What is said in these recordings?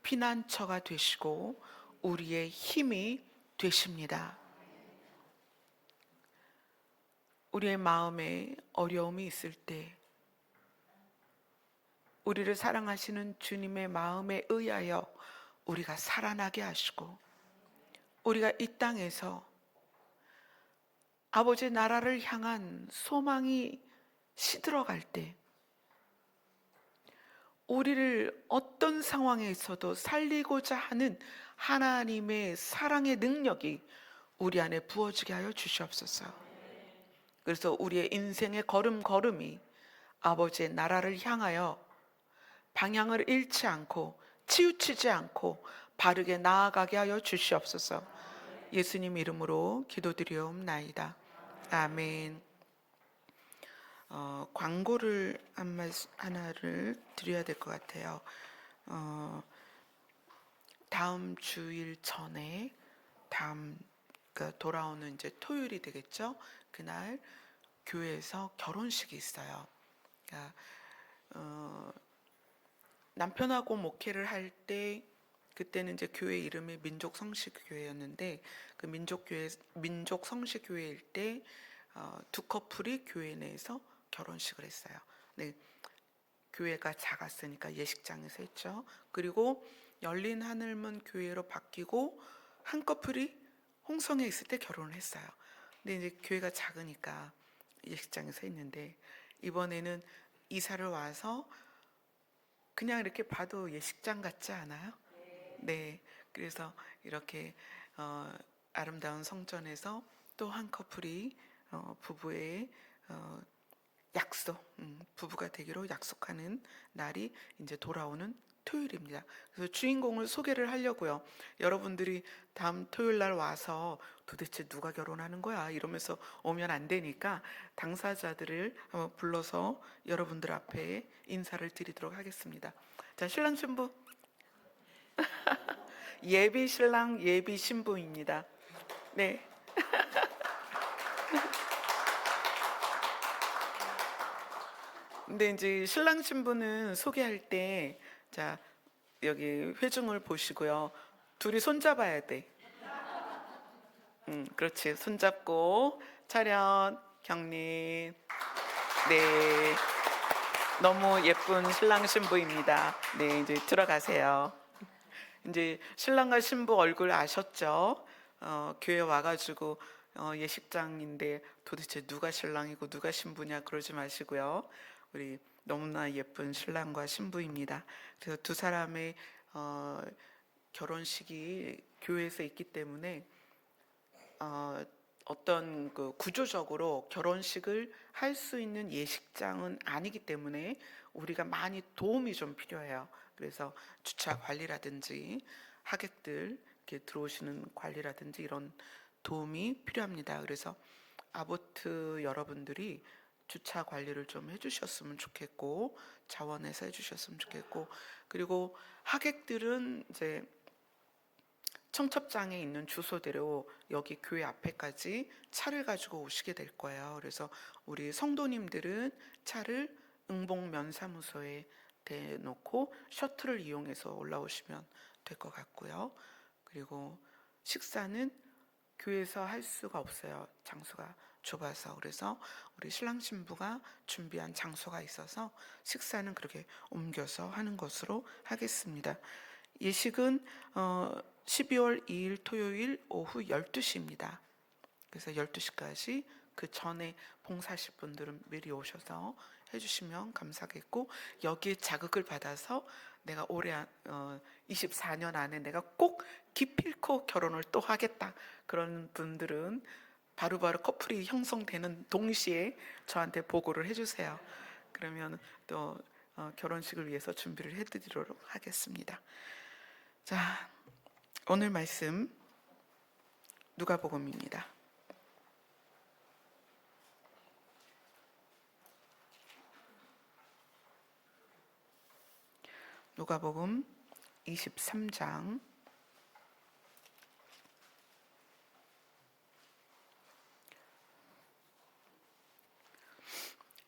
피난처가 되시고 우리의 힘이 되십니다. 우리의 마음에 어려움이 있을 때 우리를 사랑하시는 주님의 마음에 의하여 우리가 살아나게 하시고, 우리가 이 땅에서 아버지의 나라를 향한 소망이 시들어갈 때 우리를 어떤 상황에 있어도 살리고자 하는 하나님의 사랑의 능력이 우리 안에 부어지게 하여 주시옵소서. 그래서 우리의 인생의 걸음걸음이 아버지의 나라를 향하여 방향을 잃지 않고 치우치지 않고 바르게 나아가게 하여 주시옵소서. 예수님 이름으로 기도드리옵나이다. 아멘. 광고를 하나를 드려야 될 것 같아요. 다음 주일 전에 그러니까 돌아오는 이제 토요일이 되겠죠. 그날 교회에서 결혼식이 있어요. 그러니까 남편하고 목회를 할 때 그때는 이제 교회 이름이 민족 성식교회였는데, 그 민족 성식교회일 때 두 커플이 교회 내에서 결혼식을 했어요. 네, 교회가 작았으니까 예식장에서 했죠. 그리고 열린 하늘문 교회로 바뀌고 한 커플이 홍성에 있을 때 결혼을 했어요. 근데 이제 교회가 작으니까 예식장에서 했는데, 이번에는 이사를 와서 그냥 이렇게 봐도 예식장 같지 않아요? 네, 그래서 이렇게 아름다운 성전에서 또 한 커플이 부부의 약속, 부부가 되기로 약속하는 날이 이제 돌아오는 토요일입니다. 그래서 주인공을 소개를 하려고요. 여러분들이 다음 토요일 날 와서 도대체 누가 결혼하는 거야 이러면서 오면 안 되니까 당사자들을 한번 불러서 여러분들 앞에 인사를 드리도록 하겠습니다. 자, 신랑 신부, 예비 신랑 예비 신부입니다. 네. 근데 이제 신랑 신부는 소개할 때, 자, 여기 회중을 보시고요. 둘이 손잡아야 돼. 그렇지. 손잡고 차렷 경례. 네. 너무 예쁜 신랑 신부입니다. 네, 이제 들어가세요. 이제 신랑과 신부 얼굴 아셨죠? 교회 와가지고 예식장인데 도대체 누가 신랑이고 누가 신부냐 그러지 마시고요. 우리 너무나 예쁜 신랑과 신부입니다. 그래서 두 사람의 결혼식이 교회에서 있기 때문에 어떤 그 구조적으로 결혼식을 할 수 있는 예식장은 아니기 때문에 우리가 많이 도움이 좀 필요해요. 그래서 주차 관리라든지 하객들 이렇게 들어오시는 관리라든지 이런 도움이 필요합니다. 그래서 아보트 여러분들이 주차 관리를 좀 해주셨으면 좋겠고, 자원해서 해주셨으면 좋겠고, 그리고 하객들은 이제 청첩장에 있는 주소대로 여기 교회 앞에까지 차를 가지고 오시게 될 거예요. 그래서 우리 성도님들은 차를 응봉면사무소에 대놓고 셔틀을 이용해서 올라오시면 될 것 같고요. 그리고 식사는 교회에서 할 수가 없어요. 장소가 좁아서. 그래서 우리 신랑 신부가 준비한 장소가 있어서 식사는 그렇게 옮겨서 하는 것으로 하겠습니다. 예식은 12월 2일 토요일 오후 12시입니다. 그래서 12시까지, 그 전에 봉사하실 분들은 미리 오셔서 해주시면 감사하겠고, 여기에 자극을 받아서 내가 올해 24년 안에 내가 꼭 기필코 결혼을 또 하겠다, 그런 분들은 바로바로 커플이 형성되는 동시에 저한테 보고를 해주세요. 그러면 또 결혼식을 위해서 준비를 해드리도록 하겠습니다. 자, 오늘 말씀 누가복음입니다. 누가복음 23장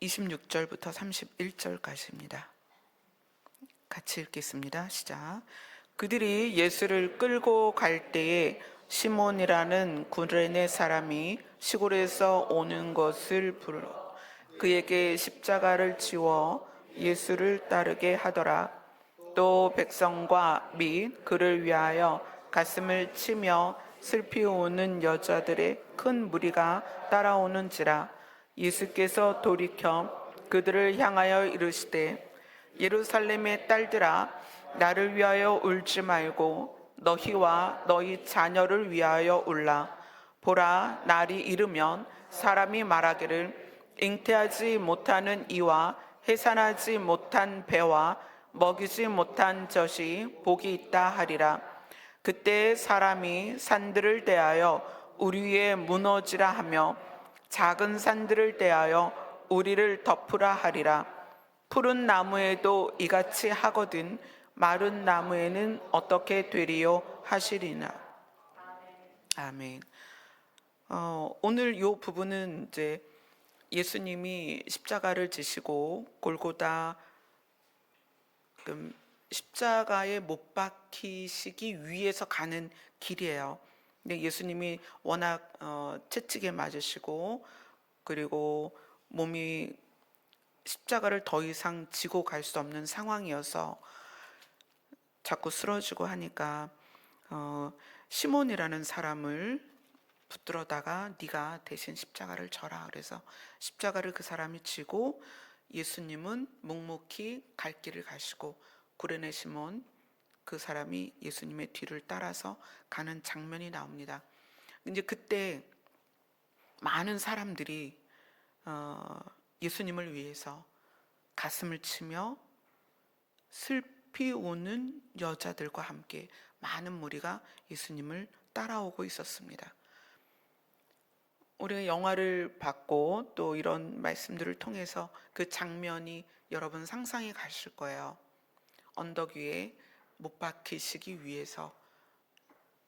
26절부터 31절까지입니다. 같이 읽겠습니다. 시작. 그들이 예수를 끌고 갈 때에 시몬이라는 구레네 사람이 시골에서 오는 것을 불러 그에게 십자가를 지워 예수를 따르게 하더라. 또 백성과 및 그를 위하여 가슴을 치며 슬피 우는 여자들의 큰 무리가 따라오는지라. 예수께서 돌이켜 그들을 향하여 이르시되 예루살렘의 딸들아, 나를 위하여 울지 말고 너희와 너희 자녀를 위하여 울라. 보라, 날이 이르면 사람이 말하기를 잉태하지 못하는 이와 해산하지 못한 배와 먹이지 못한 젖이 복이 있다 하리라. 그때 사람이 산들을 대하여 우리 위에 무너지라 하며 작은 산들을 대하여 우리를 덮으라 하리라. 푸른 나무에도 이같이 하거든 마른 나무에는 어떻게 되리요 하시리나. 아멘. 오늘 이 부분은 이제 예수님이 십자가를 지시고 골고다 십자가에 못 박히시기 위해서 가는 길이에요. 근데 예수님이 워낙 채찍에 맞으시고 그리고 몸이 십자가를 더 이상 지고 갈 수 없는 상황이어서 자꾸 쓰러지고 하니까 시몬이라는 사람을 붙들어다가 네가 대신 십자가를 져라. 그래서 십자가를 그 사람이 지고 예수님은 묵묵히 갈 길을 가시고 구레네 시몬 그 사람이 예수님의 뒤를 따라서 가는 장면이 나옵니다. 이제 그때 많은 사람들이 예수님을 위해서 가슴을 치며 슬피 우는 여자들과 함께 많은 무리가 예수님을 따라오고 있었습니다. 우리가 영화를 봤고 또 이런 말씀들을 통해서 그 장면이 여러분 상상이 가실 거예요. 언덕 위에 못 박히시기 위해서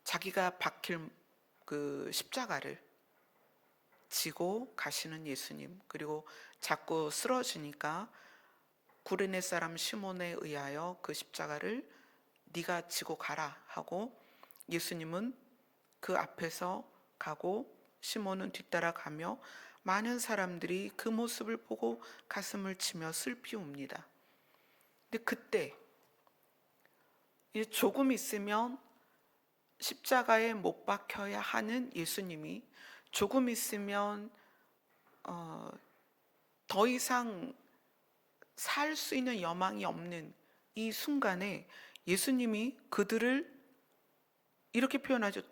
자기가 박힐 그 십자가를 지고 가시는 예수님, 그리고 자꾸 쓰러지니까 구레네 사람 시몬에 의하여 그 십자가를 네가 지고 가라 하고 예수님은 그 앞에서 가고 시몬은 뒤따라가며 많은 사람들이 그 모습을 보고 가슴을 치며 슬피 웁니다. 근데 그때 이제 조금 있으면 십자가에 못 박혀야 하는 예수님이 조금 있으면 더 이상 살 수 있는 여망이 없는 이 순간에 예수님이 그들을 이렇게 표현하죠.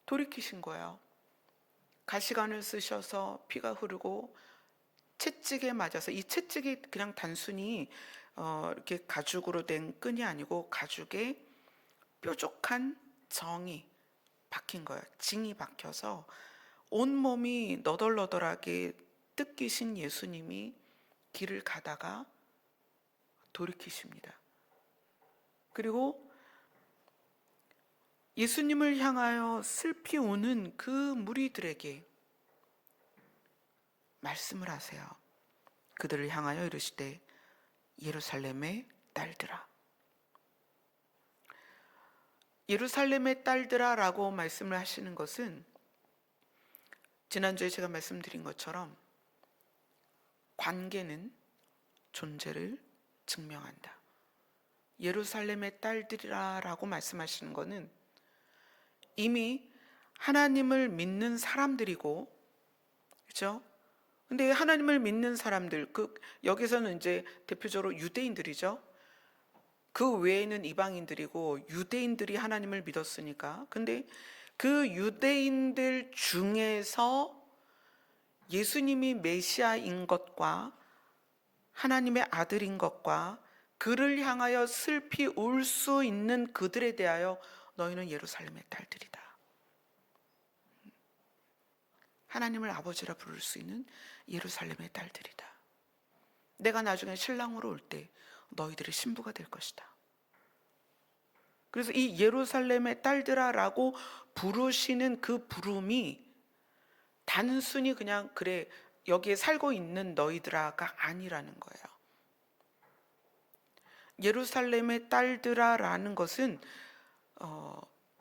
돌이키신 거예요. 가시관을 쓰셔서 피가 흐르고 채찍에 맞아서, 이 채찍이 그냥 단순히 이렇게 가죽으로 된 끈이 아니고 가죽에 뾰족한 정이 박힌 거예요. 징이 박혀서 온몸이 너덜너덜하게 뜯기신 예수님이 길을 가다가 돌이키십니다. 그리고 예수님을 향하여 슬피 우는 그 무리들에게 말씀을 하세요. 그들을 향하여 이르시되 예루살렘의 딸들아. 예루살렘의 딸들아 라고 말씀을 하시는 것은 지난주에 제가 말씀드린 것처럼 관계는 존재를 증명한다. 예루살렘의 딸들이라 라고 말씀하시는 것은 이미 하나님을 믿는 사람들이고, 그렇죠? 근데 하나님을 믿는 사람들, 여기서는 이제 대표적으로 유대인들이죠. 그 외에는 이방인들이고 유대인들이 하나님을 믿었으니까. 근데 그 유대인들 중에서 예수님이 메시아인 것과 하나님의 아들인 것과 그를 향하여 슬피 울 수 있는 그들에 대하여 너희는 예루살렘의 딸들이다. 하나님을 아버지라 부를 수 있는 예루살렘의 딸들이다. 내가 나중에 신랑으로 올 때 너희들의 신부가 될 것이다. 그래서 이 예루살렘의 딸들아라고 부르시는 그 부름이 단순히 그냥 그래 여기에 살고 있는 너희들아가 아니라는 거예요. 예루살렘의 딸들아라는 것은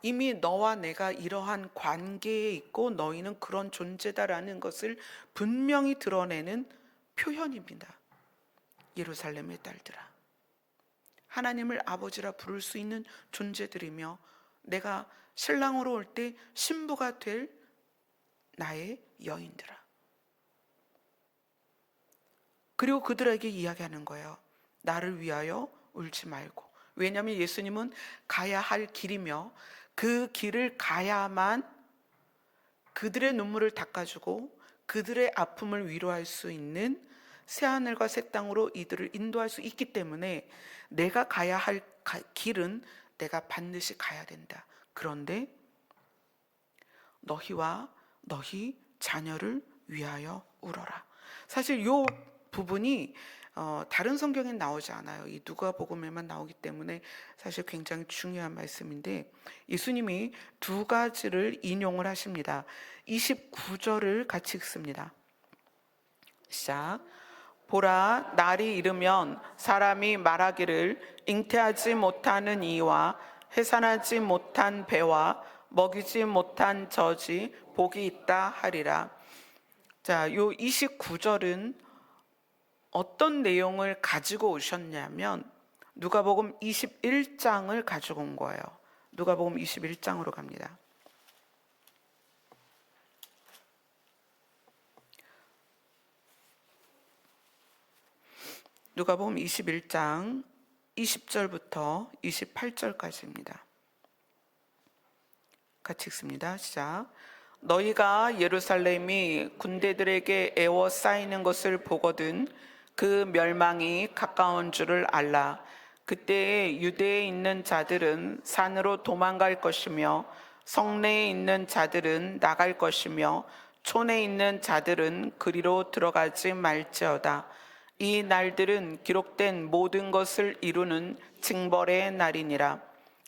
이미 너와 내가 이러한 관계에 있고 너희는 그런 존재다라는 것을 분명히 드러내는 표현입니다. 예루살렘의 딸들아, 하나님을 아버지라 부를 수 있는 존재들이며 내가 신랑으로 올 때 신부가 될 나의 여인들아. 그리고 그들에게 이야기하는 거예요. 나를 위하여 울지 말고. 왜냐하면 예수님은 가야 할 길이며 그 길을 가야만 그들의 눈물을 닦아주고 그들의 아픔을 위로할 수 있는 새하늘과 새 땅으로 이들을 인도할 수 있기 때문에 내가 가야 할 길은 내가 반드시 가야 된다. 그런데 너희와 너희 자녀를 위하여 울어라. 사실 이 부분이 다른 성경엔 나오지 않아요. 이 누가복음에만 나오기 때문에 사실 굉장히 중요한 말씀인데 예수님이 두 가지를 인용을 하십니다. 29절을 같이 읽습니다. 시작. 보라, 날이 이르면 사람이 말하기를 잉태하지 못하는 이와 해산하지 못한 배와 먹이지 못한 젖이 복이 있다 하리라. 자, 요 29절은 어떤 내용을 가지고 오셨냐면 누가복음 21장을 가지고 온 거예요. 누가복음 21장으로 갑니다. 누가복음 21장 20절부터 28절까지입니다. 같이 읽습니다. 시작. 너희가 예루살렘이 군대들에게 에워싸이는 것을 보거든 그 멸망이 가까운 줄을 알라. 그때에 유대에 있는 자들은 산으로 도망갈 것이며 성내에 있는 자들은 나갈 것이며 촌에 있는 자들은 그리로 들어가지 말지어다. 이 날들은 기록된 모든 것을 이루는 징벌의 날이니라.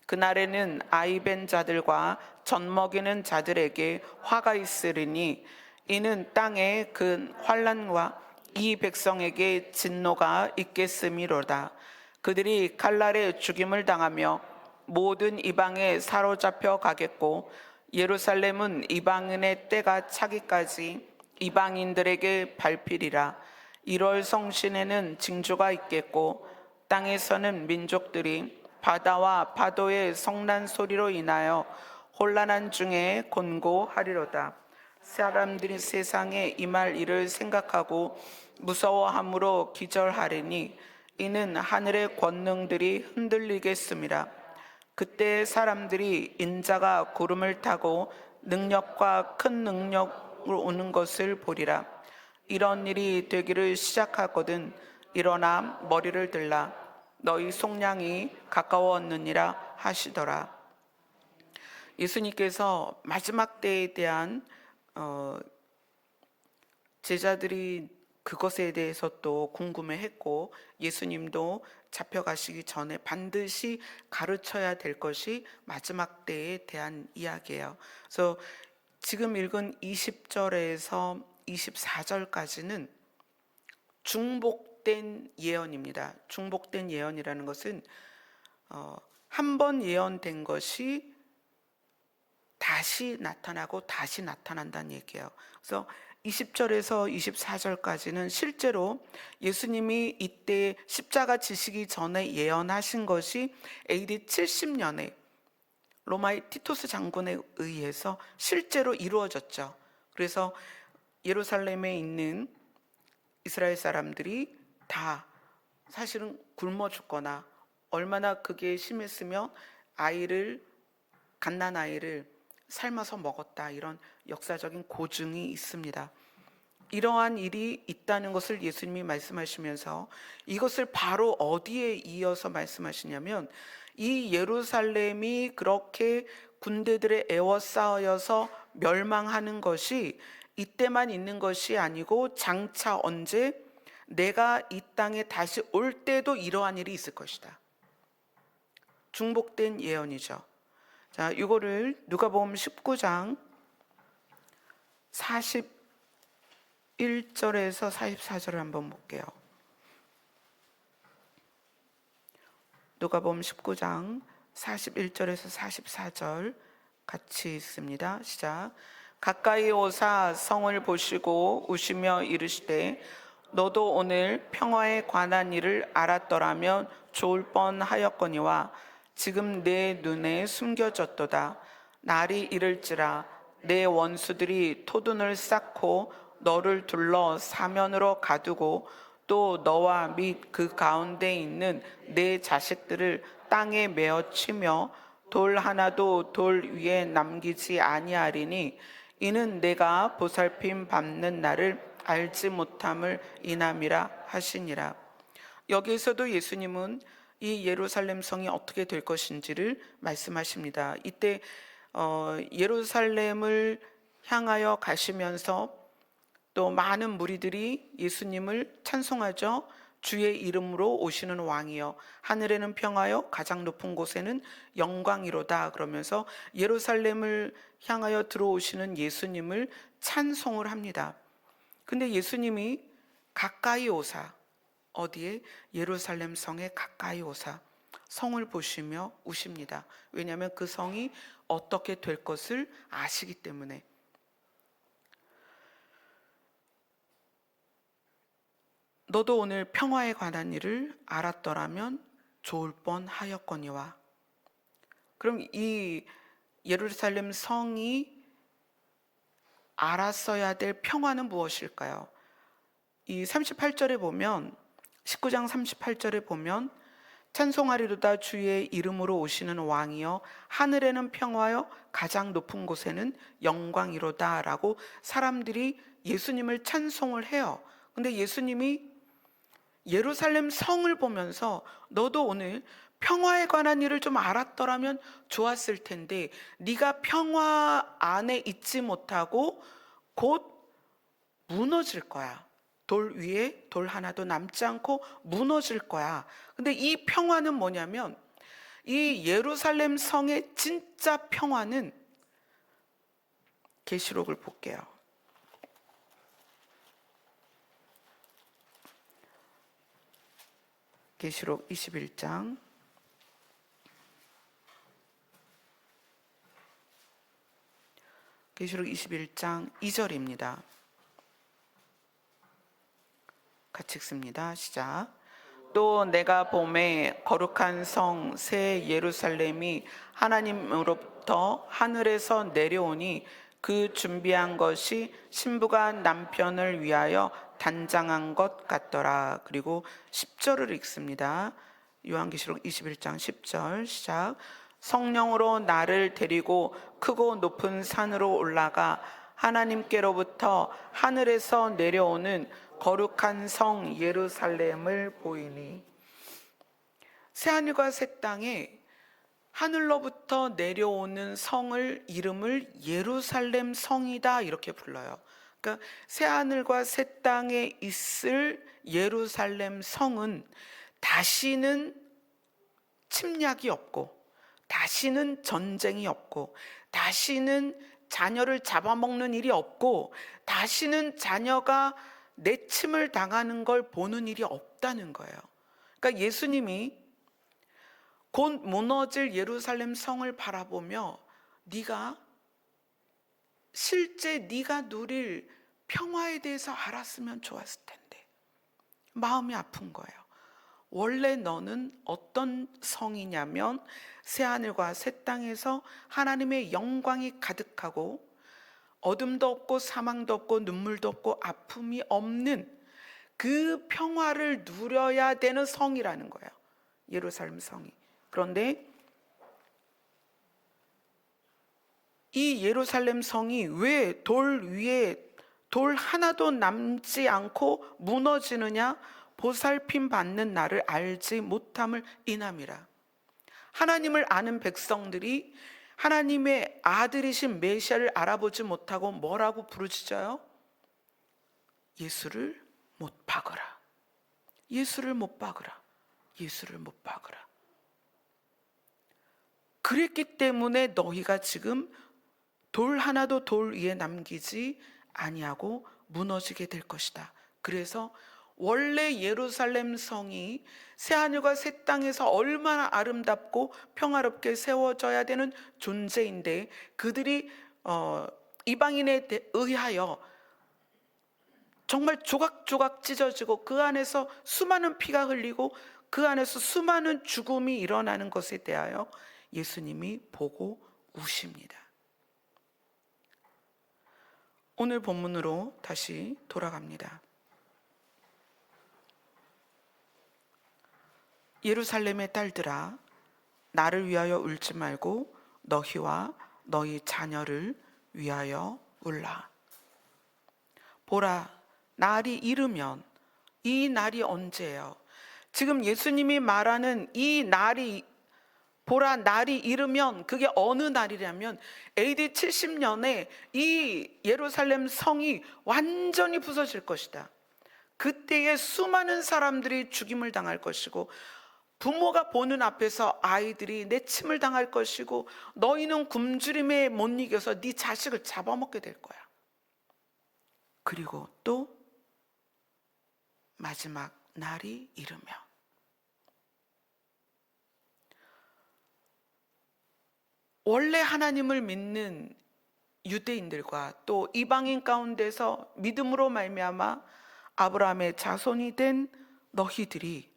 그날에는 아이벤 자들과 젖먹이는 자들에게 화가 있으리니 이는 땅에 그 환난과 이 백성에게 진노가 있겠음이로다. 그들이 칼날에 죽임을 당하며 모든 이방에 사로잡혀 가겠고 예루살렘은 이방인의 때가 차기까지 이방인들에게 밟히리라. 1월 성신에는 징조가 있겠고 땅에서는 민족들이 바다와 파도의 성난 소리로 인하여 혼란한 중에 곤고하리로다. 사람들이 세상에 임할 일을 생각하고 무서워함으로 기절하리니 이는 하늘의 권능들이 흔들리겠음이라. 그때 사람들이 인자가 구름을 타고 능력과 큰 능력으로 오는 것을 보리라. 이런 일이 되기를 시작하거든 일어나 머리를 들라. 너희 속량이 가까웠느니라 하시더라. 예수님께서 마지막 때에 대한 제자들이 그것에 대해서 또 궁금해했고 예수님도 잡혀가시기 전에 반드시 가르쳐야 될 것이 마지막 때에 대한 이야기예요. 그래서 지금 읽은 20절에서 24절까지는 중복된 예언입니다. 중복된 예언이라는 것은 한 번 예언된 것이 다시 나타나고 다시 나타난다는 얘기예요. 그래서 20절에서 24절까지는 실제로 예수님이 이때 십자가 지시기 전에 예언하신 것이 AD 70년에 로마의 티토스 장군에 의해서 실제로 이루어졌죠. 그래서 예루살렘에 있는 이스라엘 사람들이 다 사실은 굶어 죽거나 얼마나 그게 심했으면 갓난 아이를 삶아서 먹었다, 이런 역사적인 고증이 있습니다. 이러한 일이 있다는 것을 예수님이 말씀하시면서 이것을 바로 어디에 이어서 말씀하시냐면 이 예루살렘이 그렇게 군대들의 에워싸여서 멸망하는 것이 이때만 있는 것이 아니고 장차 언제 내가 이 땅에 다시 올 때도 이러한 일이 있을 것이다. 중복된 예언이죠. 자, 이거를 누가복음 19장 41절에서 44절을 한번 볼게요. 누가복음 19장 41절에서 44절 같이 읽습니다. 시작. 가까이 오사 성을 보시고 우시며 이르시되 너도 오늘 평화에 관한 일을 알았더라면 좋을 뻔하였거니와 지금 내 눈에 숨겨졌도다. 날이 이를지라 내 원수들이 토둔을 쌓고 너를 둘러 사면으로 가두고 또 너와 및 그 가운데 있는 내 자식들을 땅에 메어 치며 돌 하나도 돌 위에 남기지 아니하리니 이는 내가 보살핌 받는 날을 알지 못함을 인함이라 하시니라. 여기에서도 예수님은 이 예루살렘 성이 어떻게 될 것인지를 말씀하십니다. 이때 예루살렘을 향하여 가시면서 또 많은 무리들이 예수님을 찬송하죠. 주의 이름으로 오시는 왕이여 하늘에는 평화여 가장 높은 곳에는 영광이로다 그러면서 예루살렘을 향하여 들어오시는 예수님을 찬송을 합니다. 근데 예수님이 가까이 오사, 어디에? 예루살렘 성에 가까이 오사 성을 보시며 우십니다. 왜냐하면 그 성이 어떻게 될 것을 아시기 때문에. 너도 오늘 평화에 관한 일을 알았더라면 좋을 뻔하였거니와. 그럼 이 예루살렘 성이 알았어야 될 평화는 무엇일까요? 이 38절에 보면 19장 38절에 보면 찬송하리로다 주의 이름으로 오시는 왕이여 하늘에는 평화여 가장 높은 곳에는 영광이로다 라고 사람들이 예수님을 찬송을 해요. 근데 예수님이 예루살렘 성을 보면서 너도 오늘 평화에 관한 일을 좀 알았더라면 좋았을 텐데 네가 평화 안에 있지 못하고 곧 무너질 거야. 돌 위에 돌 하나도 남지 않고 무너질 거야. 근데 이 평화는 뭐냐면 이 예루살렘 성의 진짜 평화는 계시록을 볼게요. 계시록 21장 계시록 21장 2절입니다. 같이 읽습니다. 시작. 또 내가 봄에 거룩한 성 새 예루살렘이 하나님으로부터 하늘에서 내려오니 그 준비한 것이 신부가 남편을 위하여 단장한 것 같더라. 그리고 10절을 읽습니다. 요한계시록 21장 10절 시작. 성령으로 나를 데리고 크고 높은 산으로 올라가 하나님께로부터 하늘에서 내려오는 거룩한 성 예루살렘을 보이니. 새하늘과 새 땅에 하늘로부터 내려오는 성을 이름을 예루살렘 성이다 이렇게 불러요. 그러니까 새하늘과 새 땅에 있을 예루살렘 성은 다시는 침략이 없고 다시는 전쟁이 없고 다시는 자녀를 잡아먹는 일이 없고 다시는 자녀가 내침을 당하는 걸 보는 일이 없다는 거예요. 그러니까 예수님이 곧 무너질 예루살렘 성을 바라보며 네가 실제 네가 누릴 평화에 대해서 알았으면 좋았을 텐데 마음이 아픈 거예요. 원래 너는 어떤 성이냐면 새하늘과 새 땅에서 하나님의 영광이 가득하고 어둠도 없고 사망도 없고 눈물도 없고 아픔이 없는 그 평화를 누려야 되는 성이라는 거예요. 예루살렘 성이. 그런데 이 예루살렘 성이 왜 돌 위에 돌 하나도 남지 않고 무너지느냐? 보살핌 받는 나를 알지 못함을 인함이라. 하나님을 아는 백성들이 하나님의 아들이신 메시아를 알아보지 못하고 뭐라고 부르짖어요? 예수를 못 박으라. 예수를 못 박으라. 예수를 못 박으라. 그랬기 때문에 너희가 지금 돌 하나도 돌 위에 남기지 아니하고 무너지게 될 것이다. 그래서 원래 예루살렘 성이 새하늘과 새 땅에서 얼마나 아름답고 평화롭게 세워져야 되는 존재인데, 그들이 이방인에 의하여 정말 조각조각 찢어지고 그 안에서 수많은 피가 흘리고 그 안에서 수많은 죽음이 일어나는 것에 대하여 예수님이 보고 우십니다. 오늘 본문으로 다시 돌아갑니다. 예루살렘의 딸들아, 나를 위하여 울지 말고 너희와 너희 자녀를 위하여 울라. 보라, 날이 이르면, 이 날이 언제예요? 지금 예수님이 말하는 이 날이, 보라 날이 이르면, 그게 어느 날이냐면 AD 70년에 이 예루살렘 성이 완전히 부서질 것이다. 그때에 수많은 사람들이 죽임을 당할 것이고, 부모가 보는 앞에서 아이들이 내침을 당할 것이고, 너희는 굶주림에 못 이겨서 네 자식을 잡아먹게 될 거야. 그리고 또 마지막 날이 이르면, 원래 하나님을 믿는 유대인들과 또 이방인 가운데서 믿음으로 말미암아 아브라함의 자손이 된 너희들이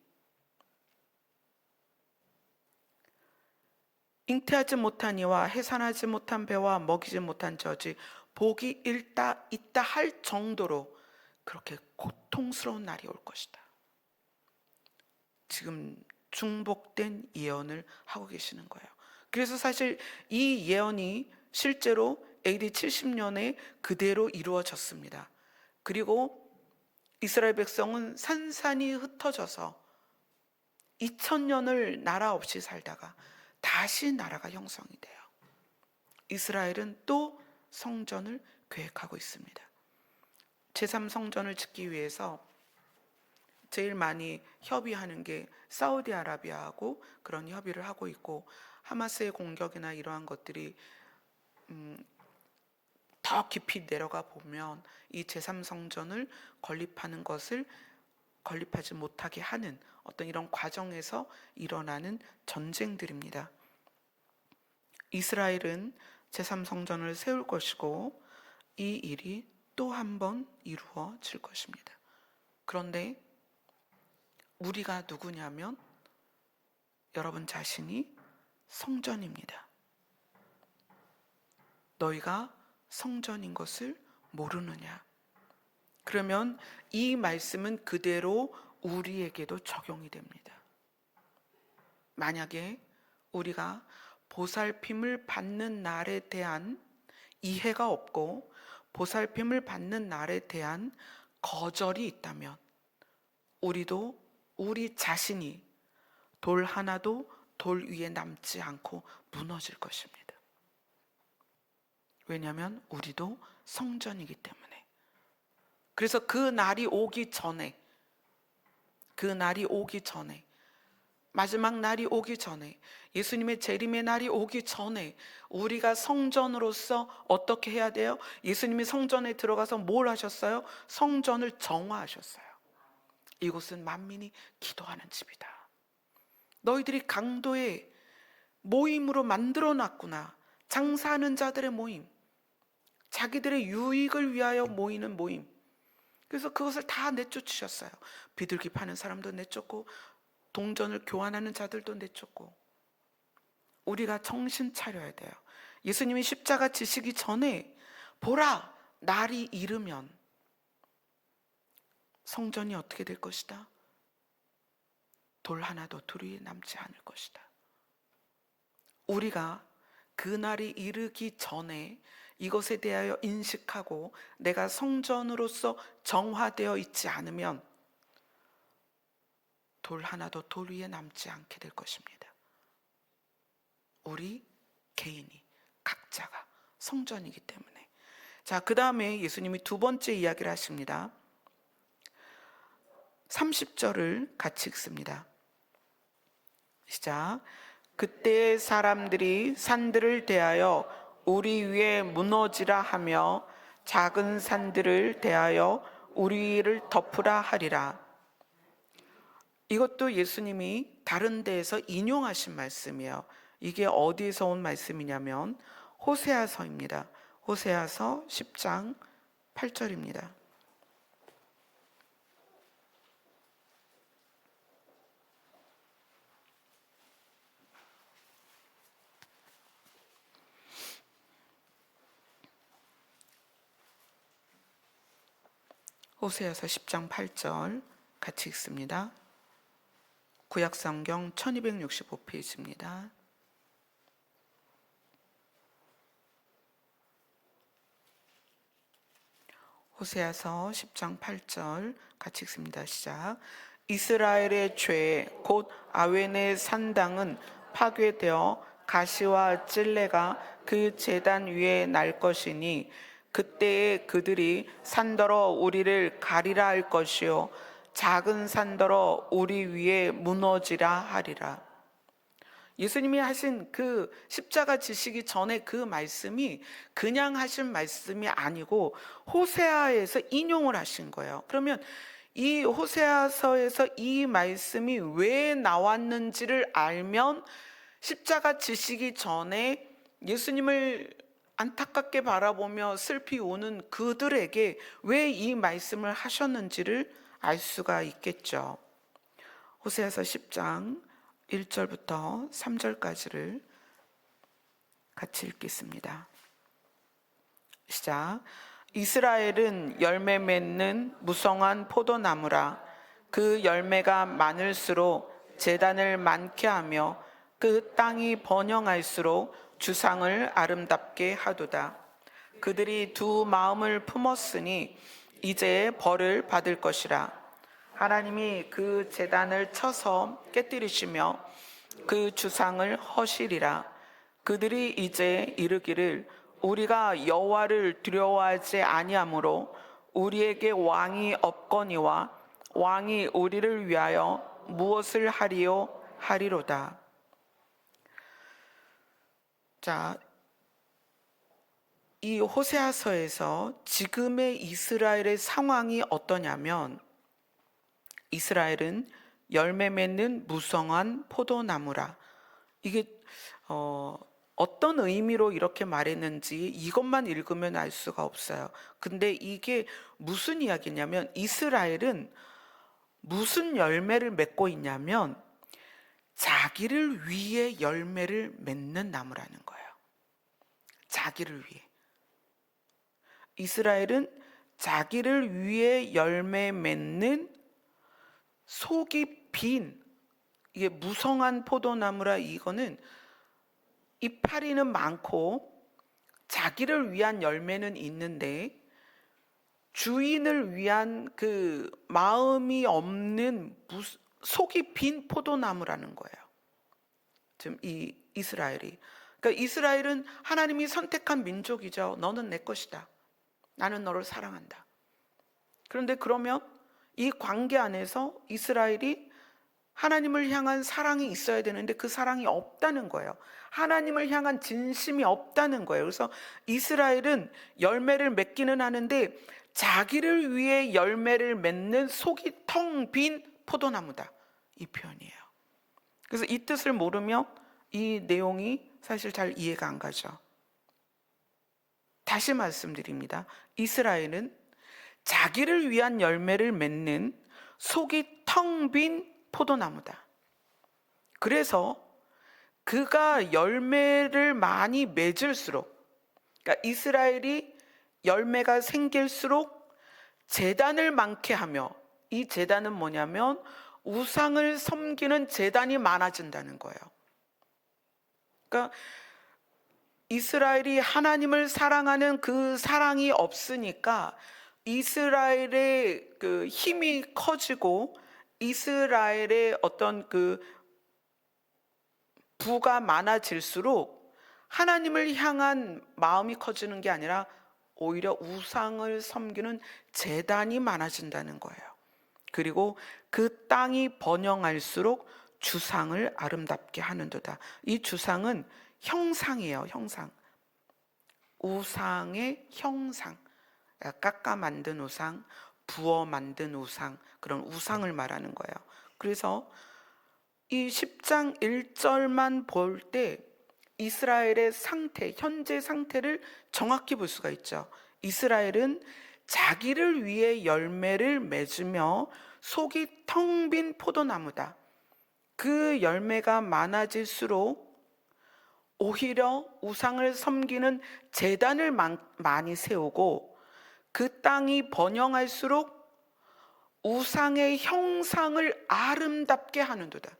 잉태하지 못한 이와 해산하지 못한 배와 먹이지 못한 저지 복이 있다 할 정도로 그렇게 고통스러운 날이 올 것이다. 지금 중복된 예언을 하고 계시는 거예요. 그래서 사실 이 예언이 실제로 AD 70년에 그대로 이루어졌습니다. 그리고 이스라엘 백성은 산산이 흩어져서 2000년을 나라 없이 살다가 다시 나라가 형성이 돼요. 이스라엘은 또 성전을 계획하고 있습니다. 제3성전을 짓기 위해서 제일 많이 협의하는 게 사우디아라비아하고 그런 협의를 하고 있고, 하마스의 공격이나 이러한 것들이 더 깊이 내려가 보면 이 제3성전을 건립하는 것을 건립하지 못하게 하는 어떤 이런 과정에서 일어나는 전쟁들입니다. 이스라엘은 제3성전을 세울 것이고 이 일이 또 한 번 이루어질 것입니다. 그런데 우리가 누구냐면 여러분 자신이 성전입니다. 너희가 성전인 것을 모르느냐? 그러면 이 말씀은 그대로 우리에게도 적용이 됩니다. 만약에 우리가 보살핌을 받는 날에 대한 이해가 없고 보살핌을 받는 날에 대한 거절이 있다면 우리도 우리 자신이 돌 하나도 돌 위에 남지 않고 무너질 것입니다. 왜냐하면 우리도 성전이기 때문에. 그래서 그 날이 오기 전에, 마지막 날이 오기 전에, 예수님의 재림의 날이 오기 전에 우리가 성전으로서 어떻게 해야 돼요? 예수님이 성전에 들어가서 뭘 하셨어요? 성전을 정화하셨어요. 이곳은 만민이 기도하는 집이다. 너희들이 강도의 모임으로 만들어 놨구나. 장사하는 자들의 모임, 자기들의 유익을 위하여 모이는 모임. 그래서 그것을 다 내쫓으셨어요. 비둘기 파는 사람도 내쫓고 동전을 교환하는 자들도 내쫓고. 우리가 정신 차려야 돼요. 예수님이 십자가 지시기 전에 보라 날이 이르면 성전이 어떻게 될 것이다? 돌 하나도 돌 위에 남지 않을 것이다. 우리가 그 날이 이르기 전에 이것에 대하여 인식하고 내가 성전으로서 정화되어 있지 않으면 돌 하나도 돌 위에 남지 않게 될 것입니다. 우리 개인이, 각자가 성전이기 때문에. 자, 그 다음에 예수님이 두 번째 이야기를 하십니다. 30절을 같이 읽습니다. 시작. 그때 사람들이 산들을 대하여 우리 위에 무너지라 하며 작은 산들을 대하여 우리 위를 덮으라 하리라. 이것도 예수님이 다른 데에서 인용하신 말씀이에요. 이게 어디에서 온 말씀이냐면 호세아서입니다. 호세아서 10장 8절입니다. 호세아서 10장 8절 같이 읽습니다. 구약성경 1265페이지입니다. 호세아서 10장 8절 같이 읽습니다. 시작. 이스라엘의 죄 곧 아웬의 산당은 파괴되어 가시와 찔레가 그 제단 위에 날 것이니 그때에 그들이 산더러 우리를 가리라 할 것이요 작은 산더러 우리 위에 무너지라 하리라. 예수님이 하신 그 십자가 지시기 전에 그 말씀이 그냥 하신 말씀이 아니고 호세아에서 인용을 하신 거예요. 그러면 이 호세아서에서 이 말씀이 왜 나왔는지를 알면 십자가 지시기 전에 예수님을 안타깝게 바라보며 슬피 우는 그들에게 왜 이 말씀을 하셨는지를 알 수가 있겠죠. 호세아서 10장 1절부터 3절까지를 같이 읽겠습니다. 시작. 이스라엘은 열매 맺는 무성한 포도나무라. 그 열매가 많을수록 제단을 많게 하며 그 땅이 번영할수록 주상을 아름답게 하도다. 그들이 두 마음을 품었으니 이제 벌을 받을 것이라. 하나님이 그 제단을 쳐서 깨뜨리시며 그 주상을 허시리라. 그들이 이제 이르기를 우리가 여호와를 두려워하지 아니하므로 우리에게 왕이 없거니와 왕이 우리를 위하여 무엇을 하리요 하리로다. 자, 이 호세아서에서 지금의 이스라엘의 상황이 어떠냐면 이스라엘은 열매 맺는 무성한 포도나무라. 이게 어떤 의미로 이렇게 말했는지 이것만 읽으면 알 수가 없어요. 근데 이게 무슨 이야기냐면 이스라엘은 무슨 열매를 맺고 있냐면 자기를 위해 열매를 맺는 나무라는 거예요. 자기를 위해. 이스라엘은 자기를 위해 열매 맺는 속이 빈, 이게 무성한 포도나무라. 이거는 이파리는 많고 자기를 위한 열매는 있는데 주인을 위한 그 마음이 없는 속이 빈 포도나무라는 거예요. 지금 이 이스라엘이. 그러니까 이스라엘은 하나님이 선택한 민족이죠. 너는 내 것이다. 나는 너를 사랑한다. 그런데 그러면 이 관계 안에서 이스라엘이 하나님을 향한 사랑이 있어야 되는데 그 사랑이 없다는 거예요. 하나님을 향한 진심이 없다는 거예요. 그래서 이스라엘은 열매를 맺기는 하는데 자기를 위해 열매를 맺는 속이 텅 빈 포도나무다. 이 표현이에요. 그래서 이 뜻을 모르면 이 내용이 사실 잘 이해가 안 가죠. 다시 말씀드립니다. 이스라엘은 자기를 위한 열매를 맺는 속이 텅 빈 포도나무다. 그래서 그가 열매를 많이 맺을수록, 그러니까 이스라엘이 열매가 생길수록 제단을 많게 하며, 이 제단은 뭐냐면 우상을 섬기는 제단이 많아진다는 거예요. 그러니까 이스라엘이 하나님을 사랑하는 그 사랑이 없으니까 이스라엘의 그 힘이 커지고 이스라엘의 어떤 그 부가 많아질수록 하나님을 향한 마음이 커지는 게 아니라 오히려 우상을 섬기는 제단이 많아진다는 거예요. 그리고 그 땅이 번영할수록 주상을 아름답게 하는도다. 이 주상은 형상이에요. 형상. 우상의 형상. 깎아 만든 우상, 부어 만든 우상, 그런 우상을 말하는 거예요. 그래서 이 10장 1절만 볼 때 이스라엘의 상태, 현재 상태를 정확히 볼 수가 있죠. 이스라엘은 자기를 위해 열매를 맺으며 속이 텅 빈 포도나무다. 그 열매가 많아질수록 오히려 우상을 섬기는 제단을 많이 세우고, 그 땅이 번영할수록 우상의 형상을 아름답게 하는도다.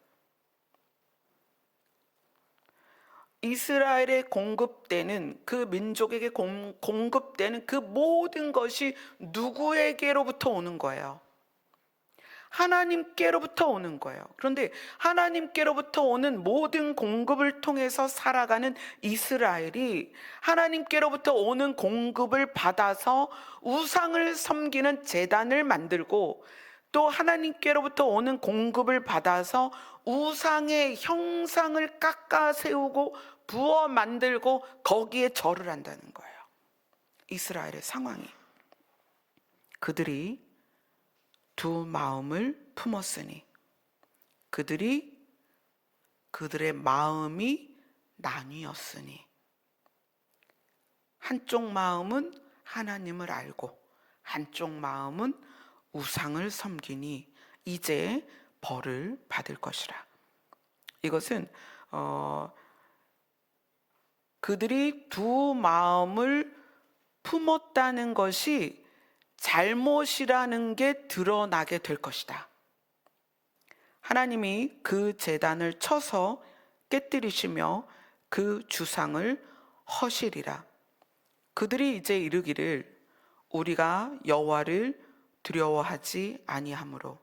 이스라엘에 공급되는, 그 민족에게 공급되는 그 모든 것이 누구에게로부터 오는 거예요? 하나님께로부터 오는 거예요. 그런데 하나님께로부터 오는 모든 공급을 통해서 살아가는 이스라엘이 하나님께로부터 오는 공급을 받아서 우상을 섬기는 제단을 만들고, 또 하나님께로부터 오는 공급을 받아서 우상의 형상을 깎아 세우고 부어 만들고 거기에 절을 한다는 거예요. 이스라엘의 상황이. 그들이 두 마음을 품었으니, 그들의 마음이 나뉘었으니, 한쪽 마음은 하나님을 알고 한쪽 마음은 우상을 섬기니 이제 벌을 받을 것이라. 이것은 그들이 두 마음을 품었다는 것이 잘못이라는 게 드러나게 될 것이다. 하나님이 그 제단을 쳐서 깨뜨리시며 그 주상을 허시리라. 그들이 이제 이르기를 우리가 여호와를 두려워하지 아니하므로.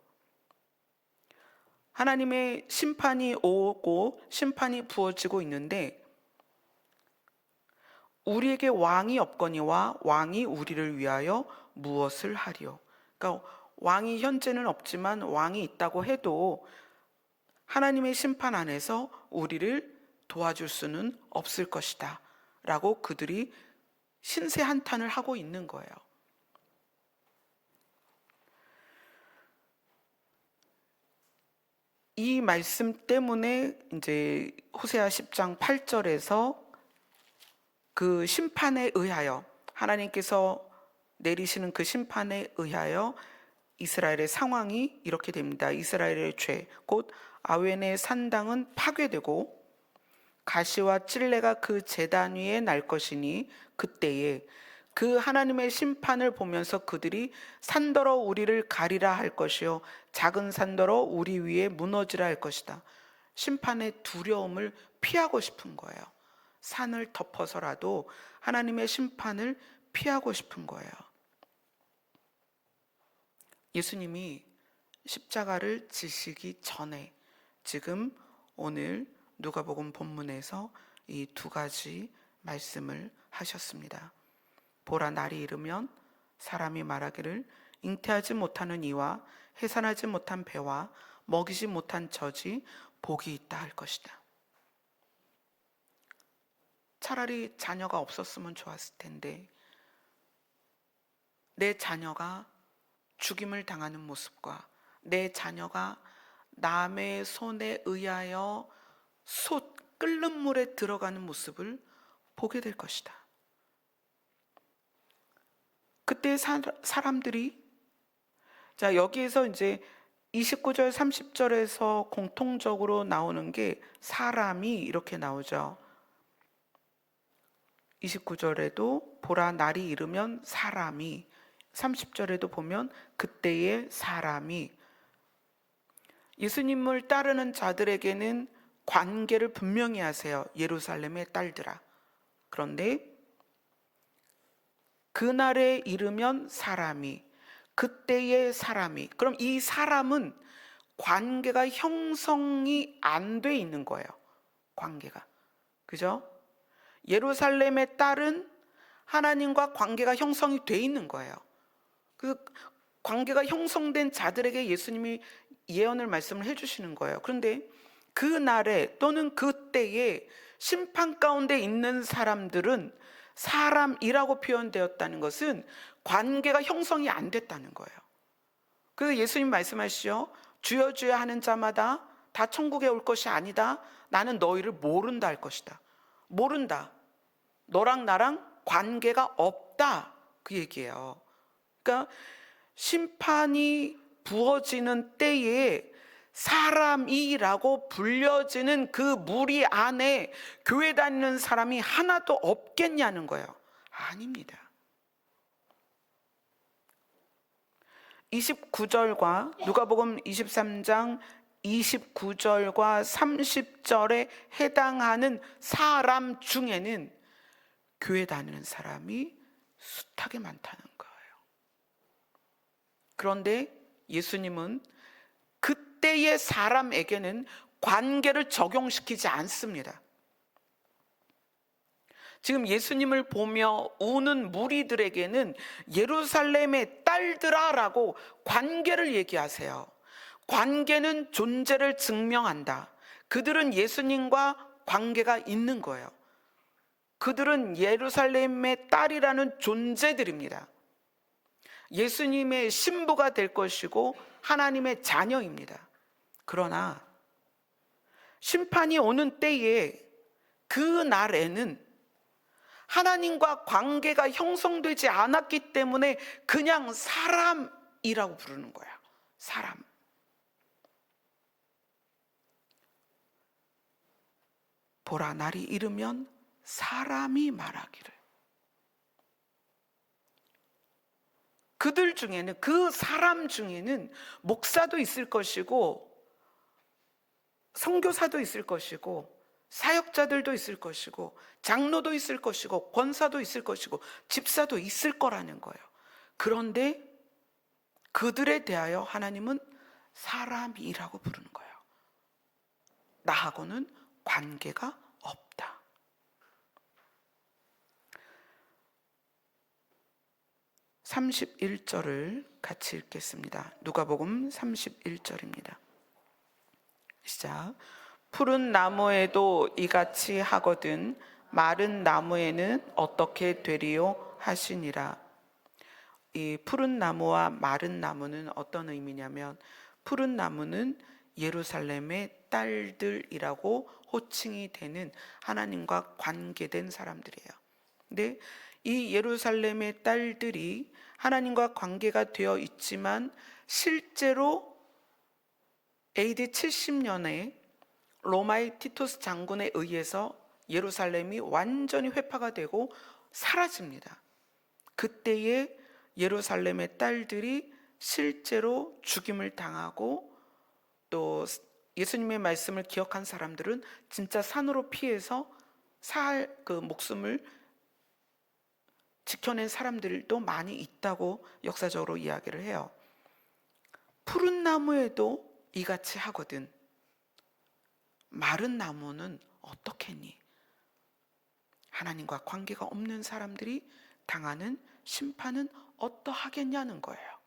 하나님의 심판이 오고 심판이 부어지고 있는데, 우리에게 왕이 없거니와 왕이 우리를 위하여 무엇을 하리요? 그러니까 왕이 현재는 없지만 왕이 있다고 해도 하나님의 심판 안에서 우리를 도와줄 수는 없을 것이다 라고 그들이 신세 한탄을 하고 있는 거예요. 이 말씀 때문에 이제 호세아 10장 8절에서 그 심판에 의하여, 하나님께서 내리시는 그 심판에 의하여 이스라엘의 상황이 이렇게 됩니다. 이스라엘의 죄, 곧 아웬의 산당은 파괴되고 가시와 찔레가 그 제단 위에 날 것이니, 그때에 그 하나님의 심판을 보면서 그들이 산더러 우리를 가리라 할 것이요 작은 산더러 우리 위에 무너지라 할 것이다. 심판의 두려움을 피하고 싶은 거예요. 산을 덮어서라도 하나님의 심판을 피하고 싶은 거예요. 예수님이 십자가를 지시기 전에 지금 오늘 누가복음 본문에서 이 두 가지 말씀을 하셨습니다. 보라, 날이 이르면 사람이 말하기를 잉태하지 못하는 이와 해산하지 못한 배와 먹이지 못한 젖이 복이 있다 할 것이다. 차라리 자녀가 없었으면 좋았을 텐데, 내 자녀가 죽임을 당하는 모습과 내 자녀가 남의 손에 의하여 끓는 물에 들어가는 모습을 보게 될 것이다. 그때 사람들이, 자, 여기에서 이제 29절 30절에서 공통적으로 나오는 게 사람이 이렇게 나오죠. 29절에도 보라, 날이 이르면 사람이, 30절에도 보면 그때의 사람이. 예수님을 따르는 자들에게는 관계를 분명히 하세요. 예루살렘의 딸들아. 그런데 그날에 이르면 사람이, 그때의 사람이. 그럼 이 사람은 관계가 형성이 안 돼 있는 거예요. 관계가. 그죠? 예루살렘의 딸은 하나님과 관계가 형성이 돼 있는 거예요. 그 관계가 형성된 자들에게 예수님이 예언을 말씀을 해주시는 거예요. 그런데 그 날에 또는 그때에 심판 가운데 있는 사람들은 사람이라고 표현되었다는 것은 관계가 형성이 안 됐다는 거예요. 그래서 예수님 말씀하시죠. 주여 주여 하는 자마다 다 천국에 올 것이 아니다. 나는 너희를 모른다 할 것이다. 모른다. 너랑 나랑 관계가 없다. 그 얘기예요. 그러니까 심판이 부어지는 때에 사람이라고 불려지는 그 무리 안에 교회 다니는 사람이 하나도 없겠냐는 거예요. 아닙니다. 29절과 누가복음 23장 29절과 30절에 해당하는 사람 중에는 교회 다니는 사람이 숱하게 많다는 거예요. 그런데 예수님은 그때의 사람에게는 관계를 적용시키지 않습니다. 지금 예수님을 보며 우는 무리들에게는 예루살렘의 딸들아라고 관계를 얘기하세요. 관계는 존재를 증명한다. 그들은 예수님과 관계가 있는 거예요. 그들은 예루살렘의 딸이라는 존재들입니다. 예수님의 신부가 될 것이고 하나님의 자녀입니다. 그러나 심판이 오는 때에 그 날에는 하나님과 관계가 형성되지 않았기 때문에 그냥 사람이라고 부르는 거야. 사람. 보라, 날이 이르면 사람이 말하기를. 그들 중에는, 그 사람 중에는 목사도 있을 것이고 선교사도 있을 것이고 사역자들도 있을 것이고 장로도 있을 것이고 권사도 있을 것이고 집사도 있을 거라는 거예요. 그런데 그들에 대하여 하나님은 사람이라고 부르는 거예요. 나하고는 관계가 없다. 31절을 같이 읽겠습니다. 누가복음 31절입니다. 시작. 푸른 나무에도 이같이 하거든 마른 나무에는 어떻게 되리요 하시니라. 이 푸른 나무와 마른 나무는 어떤 의미냐면, 푸른 나무는 예루살렘의 딸들이라고 호칭이 되는 하나님과 관계된 사람들이에요. 근데 이 예루살렘의 딸들이 하나님과 관계가 되어 있지만 실제로 AD 70년에 로마의 티투스 장군에 의해서 예루살렘이 완전히 회파가 되고 사라집니다. 그때에 예루살렘의 딸들이 실제로 죽임을 당하고, 또 예수님의 말씀을 기억한 사람들은 진짜 산으로 피해서 그 목숨을 지켜낸 사람들도 많이 있다고 역사적으로 이야기를 해요. 푸른 나무에도 이같이 하거든 마른 나무는 어떻겠니? 하나님과 관계가 없는 사람들이 당하는 심판은 어떠하겠냐는 거예요.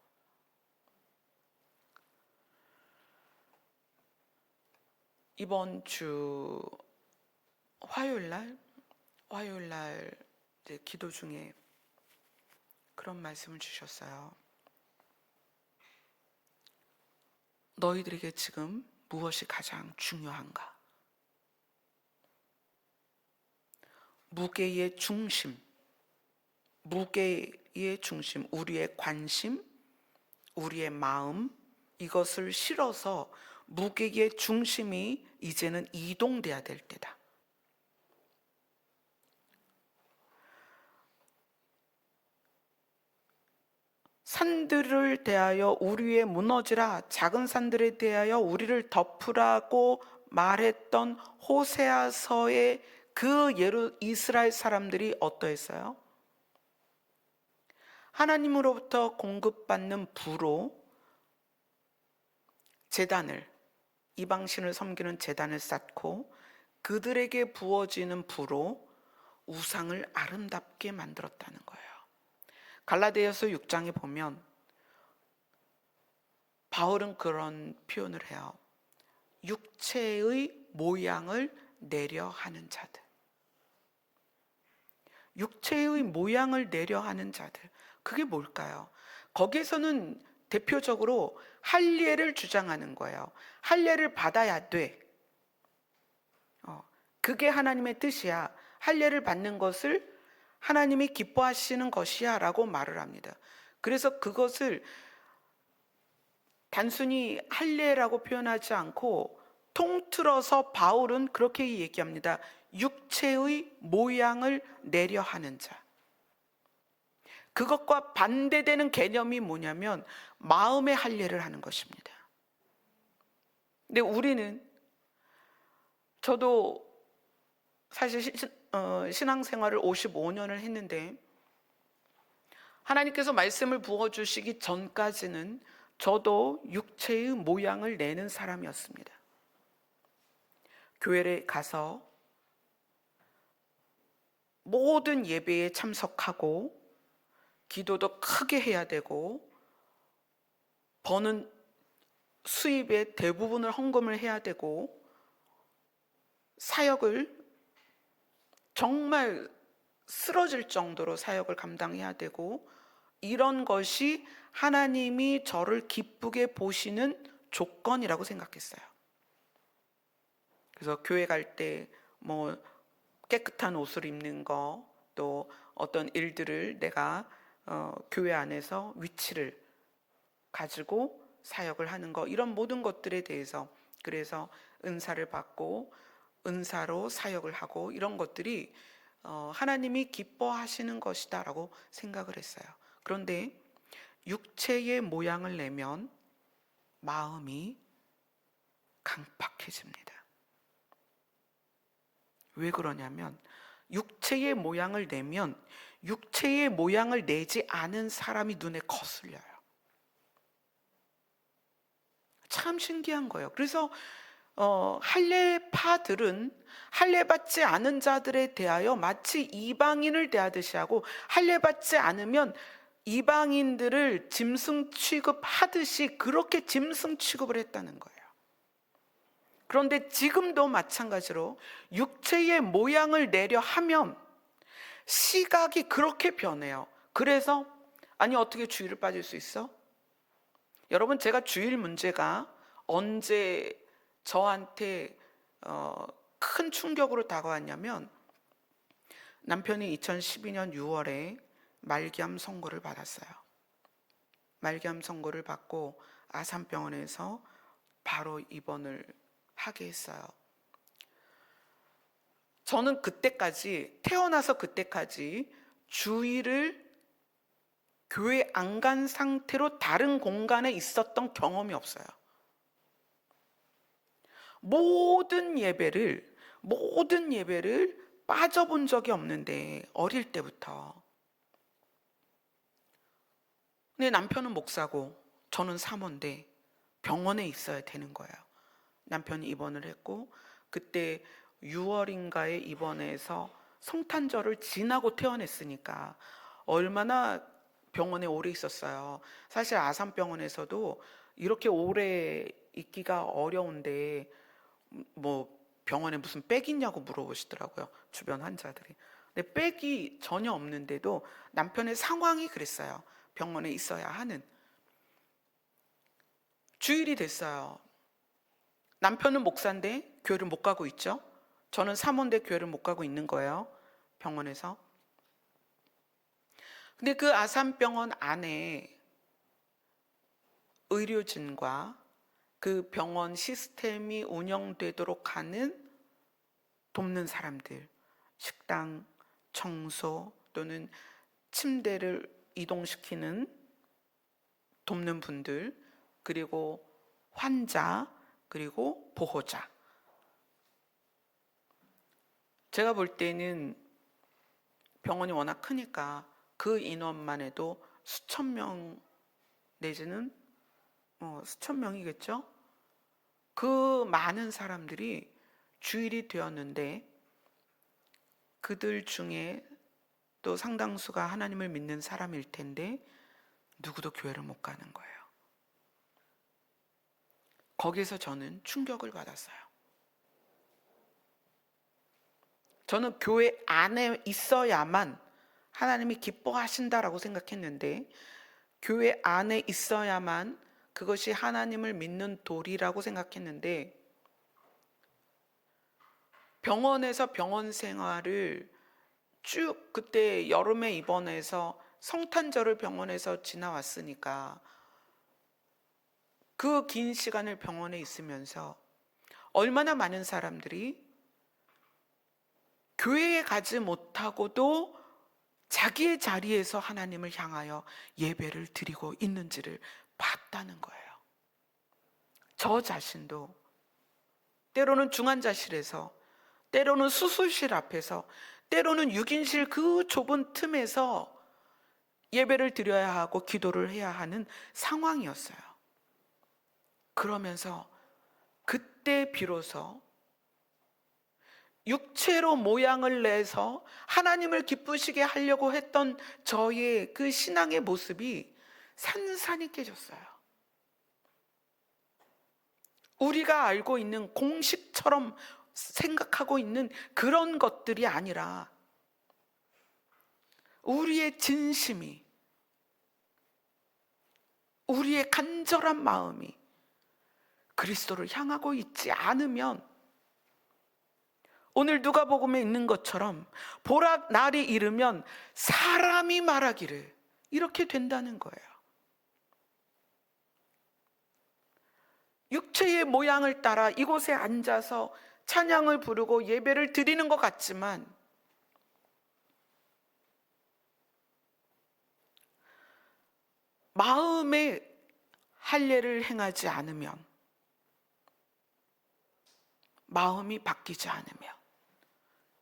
이번 주 화요일날 이제 기도 중에 그런 말씀을 주셨어요. 너희들에게 지금 무엇이 가장 중요한가? 무게의 중심, 우리의 관심, 우리의 마음, 이것을 실어서 무게의 중심이 이제는 이동돼야 될 때다. 산들을 대하여 우리 위에 무너지라, 작은 산들에 대하여 우리를 덮으라고 말했던 호세아서의 그 이스라엘 사람들이 어떠했어요? 하나님으로부터 공급받는 부로 제단을, 이방신을 섬기는 제단을 쌓고 그들에게 부어지는 부로 우상을 아름답게 만들었다는 거예요. 갈라디아서 6장에 보면 바울은 그런 표현을 해요. 육체의 모양을 내려 하는 자들. 육체의 모양을 내려 하는 자들. 그게 뭘까요? 거기에서는 대표적으로 할례를 주장하는 거예요. 할례를 받아야 돼. 그게 하나님의 뜻이야. 할례를 받는 것을 하나님이 기뻐하시는 것이야 라고 말을 합니다. 그래서 그것을 단순히 할례라고 표현하지 않고 통틀어서 바울은 그렇게 얘기합니다. 육체의 모양을 내려 하는 자. 그것과 반대되는 개념이 뭐냐면 마음의 할례를 하는 것입니다. 근데 우리는, 저도 사실 신앙생활을 55년을 했는데 하나님께서 말씀을 부어주시기 전까지는 저도 육체의 모양을 내는 사람이었습니다. 교회에 가서 모든 예배에 참석하고 기도도 크게 해야 되고 버는 수입의 대부분을 헌금을 해야 되고 사역을 정말 쓰러질 정도로 사역을 감당해야 되고, 이런 것이 하나님이 저를 기쁘게 보시는 조건이라고 생각했어요. 그래서 교회 갈 때 뭐 깨끗한 옷을 입는 거, 또 어떤 일들을 내가 교회 안에서 위치를 가지고 사역을 하는 거, 이런 모든 것들에 대해서, 그래서 은사를 받고 은사로 사역을 하고 이런 것들이 하나님이 기뻐하시는 것이다 라고 생각을 했어요. 그런데 육체의 모양을 내면 마음이 강팍해집니다. 왜 그러냐면 육체의 모양을 내면 육체의 모양을 내지 않은 사람이 눈에 거슬려요. 참 신기한 거예요. 그래서 할례파들은 할례받지 않은 자들에 대하여 마치 이방인을 대하듯이 하고, 할례받지 않으면 이방인들을 짐승 취급하듯이 그렇게 짐승 취급을 했다는 거예요. 그런데 지금도 마찬가지로 육체의 모양을 내려 하면 시각이 그렇게 변해요. 그래서 아니 어떻게 주일을 빠질 수 있어? 여러분, 제가 주일 문제가 언제 저한테 큰 충격으로 다가왔냐면, 남편이 2012년 6월에 말기암 선고를 받았어요. 말기암 선고를 받고 아산병원에서 바로 입원을 하게 했어요. 저는 그때까지, 태어나서 그때까지 주일을 교회 안 간 상태로 다른 공간에 있었던 경험이 없어요. 모든 예배를 빠져본 적이 없는데, 어릴 때부터. 근데 남편은 목사고 저는 사모인데 병원에 있어야 되는 거예요. 남편이 입원을 했고, 그때 6월인가에 입원해서 성탄절을 지나고 퇴원했으니까 얼마나 병원에 오래 있었어요. 사실 아산병원에서도 이렇게 오래 있기가 어려운데 뭐 병원에 무슨 빽 있냐고 물어보시더라고요, 주변 환자들이. 근데 빽이 전혀 없는데도 남편의 상황이 그랬어요. 병원에 있어야 하는. 주일이 됐어요. 남편은 목사인데 교회를 못 가고 있죠. 저는 사모인데 교회를 못 가고 있는 거예요, 병원에서. 근데 그 아산병원 안에 의료진과 그 병원 시스템이 운영되도록 하는 돕는 사람들, 식당, 청소 또는 침대를 이동시키는 돕는 분들, 그리고 환자, 그리고 보호자. 제가 볼 때는 병원이 워낙 크니까 그 인원만 해도 수천 명 내지는 수천 명이겠죠? 그 많은 사람들이 주일이 되었는데, 그들 중에 또 상당수가 하나님을 믿는 사람일 텐데 누구도 교회를 못 가는 거예요. 거기서 저는 충격을 받았어요. 저는 교회 안에 있어야만 하나님이 기뻐하신다라고 생각했는데, 교회 안에 있어야만 그것이 하나님을 믿는 도리라고 생각했는데, 병원에서 병원 생활을 쭉, 그때 여름에 입원해서 성탄절을 병원에서 지나왔으니까 그 긴 시간을 병원에 있으면서 얼마나 많은 사람들이 교회에 가지 못하고도 자기의 자리에서 하나님을 향하여 예배를 드리고 있는지를 봤다는 거예요. 저 자신도 때로는 중환자실에서, 때로는 수술실 앞에서, 때로는 6인실 그 좁은 틈에서 예배를 드려야 하고 기도를 해야 하는 상황이었어요. 그러면서 그때 비로소 육체로 모양을 내서 하나님을 기쁘시게 하려고 했던 저의 그 신앙의 모습이 산산이 깨졌어요. 우리가 알고 있는 공식처럼 생각하고 있는 그런 것들이 아니라 우리의 진심이, 우리의 간절한 마음이 그리스도를 향하고 있지 않으면, 오늘 누가복음에 있는 것처럼 보라 날이 이르면 사람이 말하기를, 이렇게 된다는 거예요. 육체의 모양을 따라 이곳에 앉아서 찬양을 부르고 예배를 드리는 것 같지만 마음의 할례를 행하지 않으면, 마음이 바뀌지 않으면,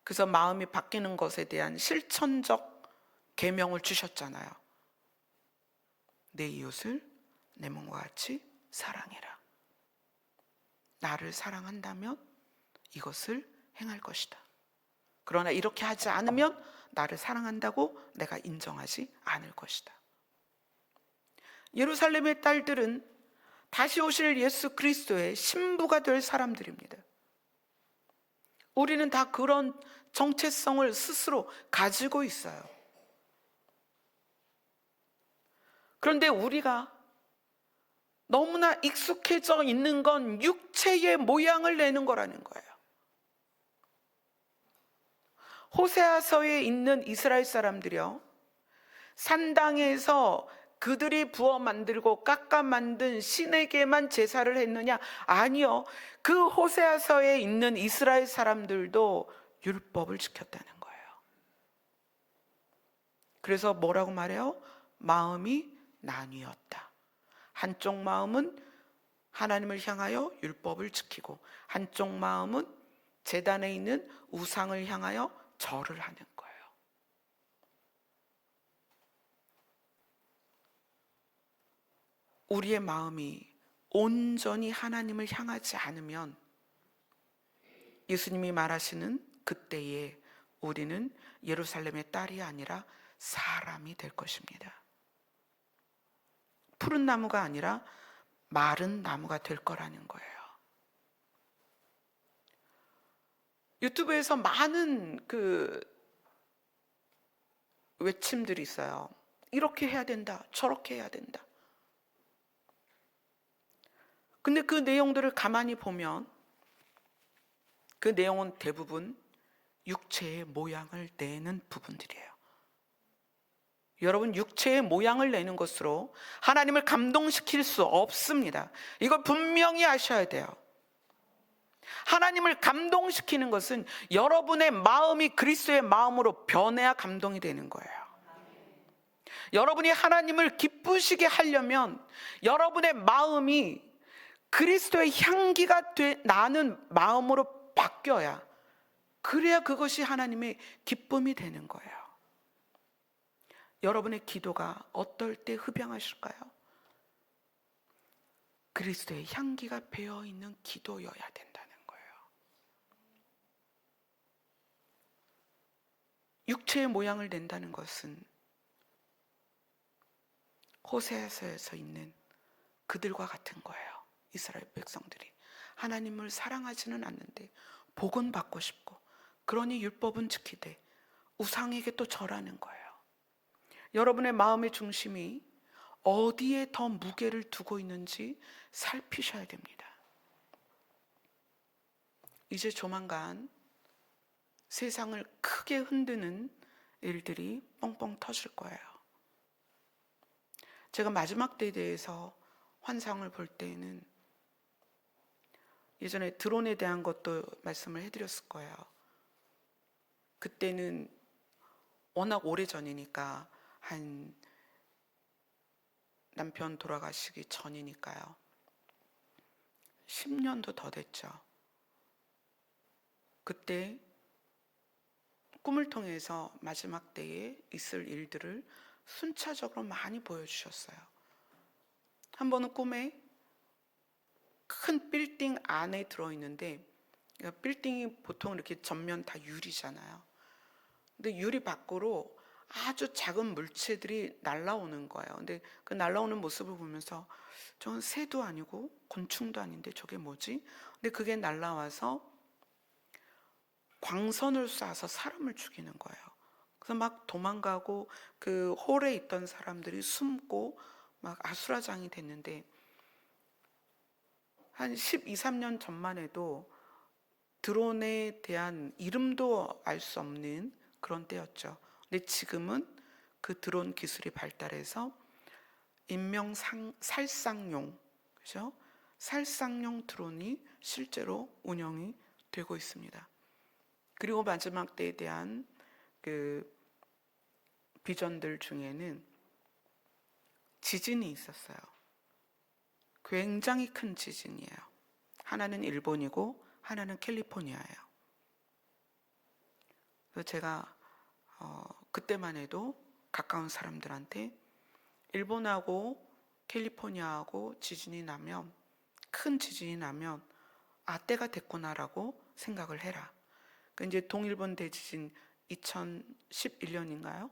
그래서 마음이 바뀌는 것에 대한 실천적 계명을 주셨잖아요. 내 이웃을 내 몸과 같이 사랑해라. 나를 사랑한다면 이것을 행할 것이다. 그러나 이렇게 하지 않으면 나를 사랑한다고 내가 인정하지 않을 것이다. 예루살렘의 딸들은 다시 오실 예수 그리스도의 신부가 될 사람들입니다. 우리는 다 그런 정체성을 스스로 가지고 있어요. 그런데 우리가 너무나 익숙해져 있는 건 육체의 모양을 내는 거라는 거예요. 호세아서에 있는 이스라엘 사람들이요, 산당에서 그들이 부어 만들고 깎아 만든 신에게만 제사를 했느냐? 아니요. 그 호세아서에 있는 이스라엘 사람들도 율법을 지켰다는 거예요. 그래서 뭐라고 말해요? 마음이 나뉘었다. 한쪽 마음은 하나님을 향하여 율법을 지키고, 한쪽 마음은 제단에 있는 우상을 향하여 절을 하는 거예요. 우리의 마음이 온전히 하나님을 향하지 않으면 예수님이 말하시는 그때에 우리는 예루살렘의 딸이 아니라 사람이 될 것입니다. 푸른 나무가 아니라 마른 나무가 될 거라는 거예요. 유튜브에서 많은 그 외침들이 있어요. 이렇게 해야 된다, 저렇게 해야 된다. 근데 그 내용들을 가만히 보면 그 내용은 대부분 육체의 모양을 내는 부분들이에요. 여러분, 육체의 모양을 내는 것으로 하나님을 감동시킬 수 없습니다. 이걸 분명히 아셔야 돼요. 하나님을 감동시키는 것은 여러분의 마음이 그리스도의 마음으로 변해야 감동이 되는 거예요. 여러분이 하나님을 기쁘시게 하려면 여러분의 마음이 그리스도의 향기가 나는 마음으로 바뀌어야, 그래야 그것이 하나님의 기쁨이 되는 거예요. 여러분의 기도가 어떨 때 흡양하실까요? 그리스도의 향기가 배어있는 기도여야 된다는 거예요. 육체의 모양을 낸다는 것은 호세아서에서 있는 그들과 같은 거예요. 이스라엘 백성들이 하나님을 사랑하지는 않는데 복은 받고 싶고, 그러니 율법은 지키되 우상에게 또 절하는 거예요. 여러분의 마음의 중심이 어디에 더 무게를 두고 있는지 살피셔야 됩니다. 이제 조만간 세상을 크게 흔드는 일들이 뻥뻥 터질 거예요. 제가 마지막 때에 대해서 환상을 볼 때에는 예전에 드론에 대한 것도 말씀을 해드렸을 거예요. 그때는 워낙 오래전이니까 한 남편 돌아가시기 전이니까요. 10년도 더 됐죠. 그때 꿈을 통해서 마지막 때에 있을 일들을 순차적으로 많이 보여주셨어요. 한 번은 꿈에 큰 빌딩 안에 들어있는데, 빌딩이 보통 이렇게 전면 다 유리잖아요. 근데 유리 밖으로 아주 작은 물체들이 날아오는 거예요. 근데 그 날아오는 모습을 보면서 저건 새도 아니고 곤충도 아닌데 저게 뭐지? 근데 그게 날아와서 광선을 쏴서 사람을 죽이는 거예요. 그래서 막 도망가고 그 홀에 있던 사람들이 숨고 막 아수라장이 됐는데, 한 12, 13년 전만 해도 드론에 대한 이름도 알 수 없는 그런 때였죠. 근데 지금은 그 드론 기술이 발달해서 살상용, 그죠? 살상용 드론이 실제로 운영이 되고 있습니다. 그리고 마지막 때에 대한 그 비전들 중에는 지진이 있었어요. 굉장히 큰 지진이에요. 하나는 일본이고 하나는 캘리포니아예요. 그래서 제가 그때만 해도 가까운 사람들한테 일본하고 캘리포니아하고 지진이 나면, 큰 지진이 나면 때가 됐구나라고 생각을 해라. 그 이제 동일본 대지진 2011년인가요?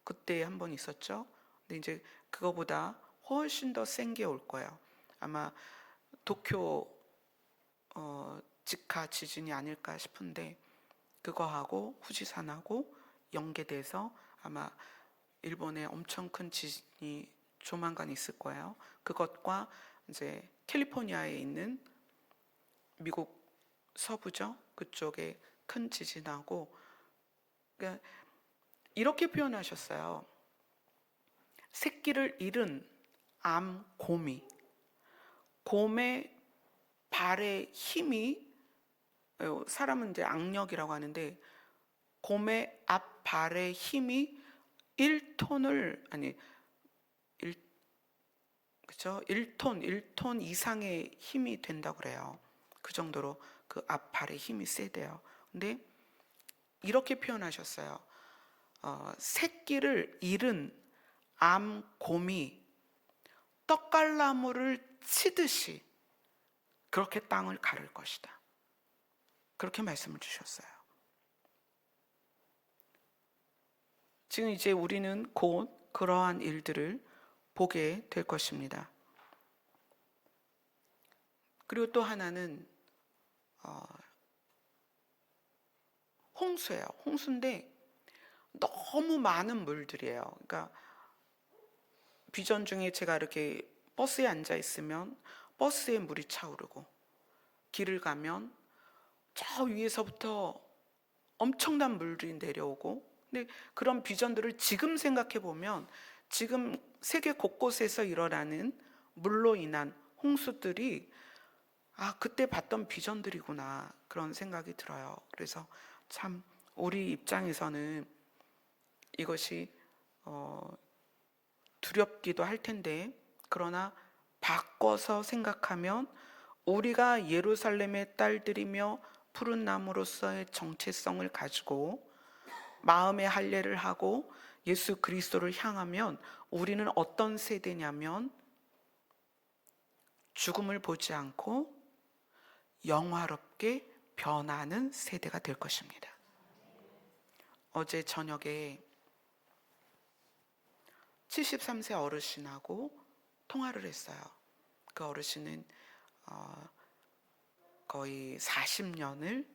그때 한 번 있었죠. 근데 이제 그거보다 훨씬 더 센 게 올 거예요. 아마 도쿄 직하 지진이 아닐까 싶은데, 그거하고 후지산하고 연계돼서 아마 일본에 엄청 큰 지진이 조만간 있을 거예요. 그것과 이제 캘리포니아에 있는 미국 서부죠. 그쪽에 큰 지진하고, 그러니까 이렇게 표현하셨어요. 새끼를 잃은 곰이, 곰의 발의 힘이, 사람은 이제 악력이라고 하는데, 곰의 앞발의 힘이 1톤을, 아니, 그죠? 1톤 이상의 힘이 된다고 그래요. 그 정도로 그 앞발의 힘이 세대요. 근데 이렇게 표현하셨어요. 새끼를 잃은 곰이 떡갈나무를 치듯이 그렇게 땅을 가를 것이다. 그렇게 말씀을 주셨어요. 지금 이제 우리는 곧 그러한 일들을 보게 될 것입니다. 그리고 또 하나는 홍수예요. 홍수인데 너무 많은 물들이에요. 그러니까 비전 중에 제가 이렇게 버스에 앉아 있으면 버스에 물이 차오르고, 길을 가면 저 위에서부터 엄청난 물이 내려오고. 근데 그런 비전들을 지금 생각해 보면 지금 세계 곳곳에서 일어나는 물로 인한 홍수들이 그때 봤던 비전들이구나, 그런 생각이 들어요. 그래서 참 우리 입장에서는 이것이 두렵기도 할 텐데, 그러나 바꿔서 생각하면 우리가 예루살렘의 딸들이며 푸른 나무로서의 정체성을 가지고 마음의 할례를 하고 예수 그리스도를 향하면 우리는 어떤 세대냐면 죽음을 보지 않고 영화롭게 변하는 세대가 될 것입니다. 어제 저녁에 73세 어르신하고 통화를 했어요. 그 어르신은 거의 40년을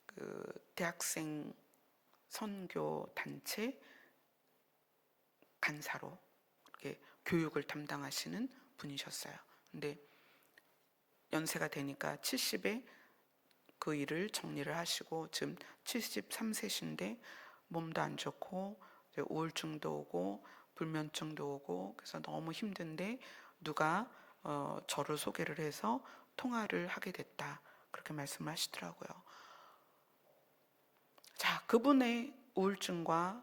그 대학생 선교 단체 간사로 이렇게 교육을 담당하시는 분이셨어요. 근데 연세가 되니까 70에 그 일을 정리를 하시고 지금 73세신데 몸도 안 좋고 우울증도 오고 불면증도 오고 그래서 너무 힘든데 누가 저를 소개를 해서 통화를 하게 됐다, 그렇게 말씀을 하시더라고요. 자, 그분의 우울증과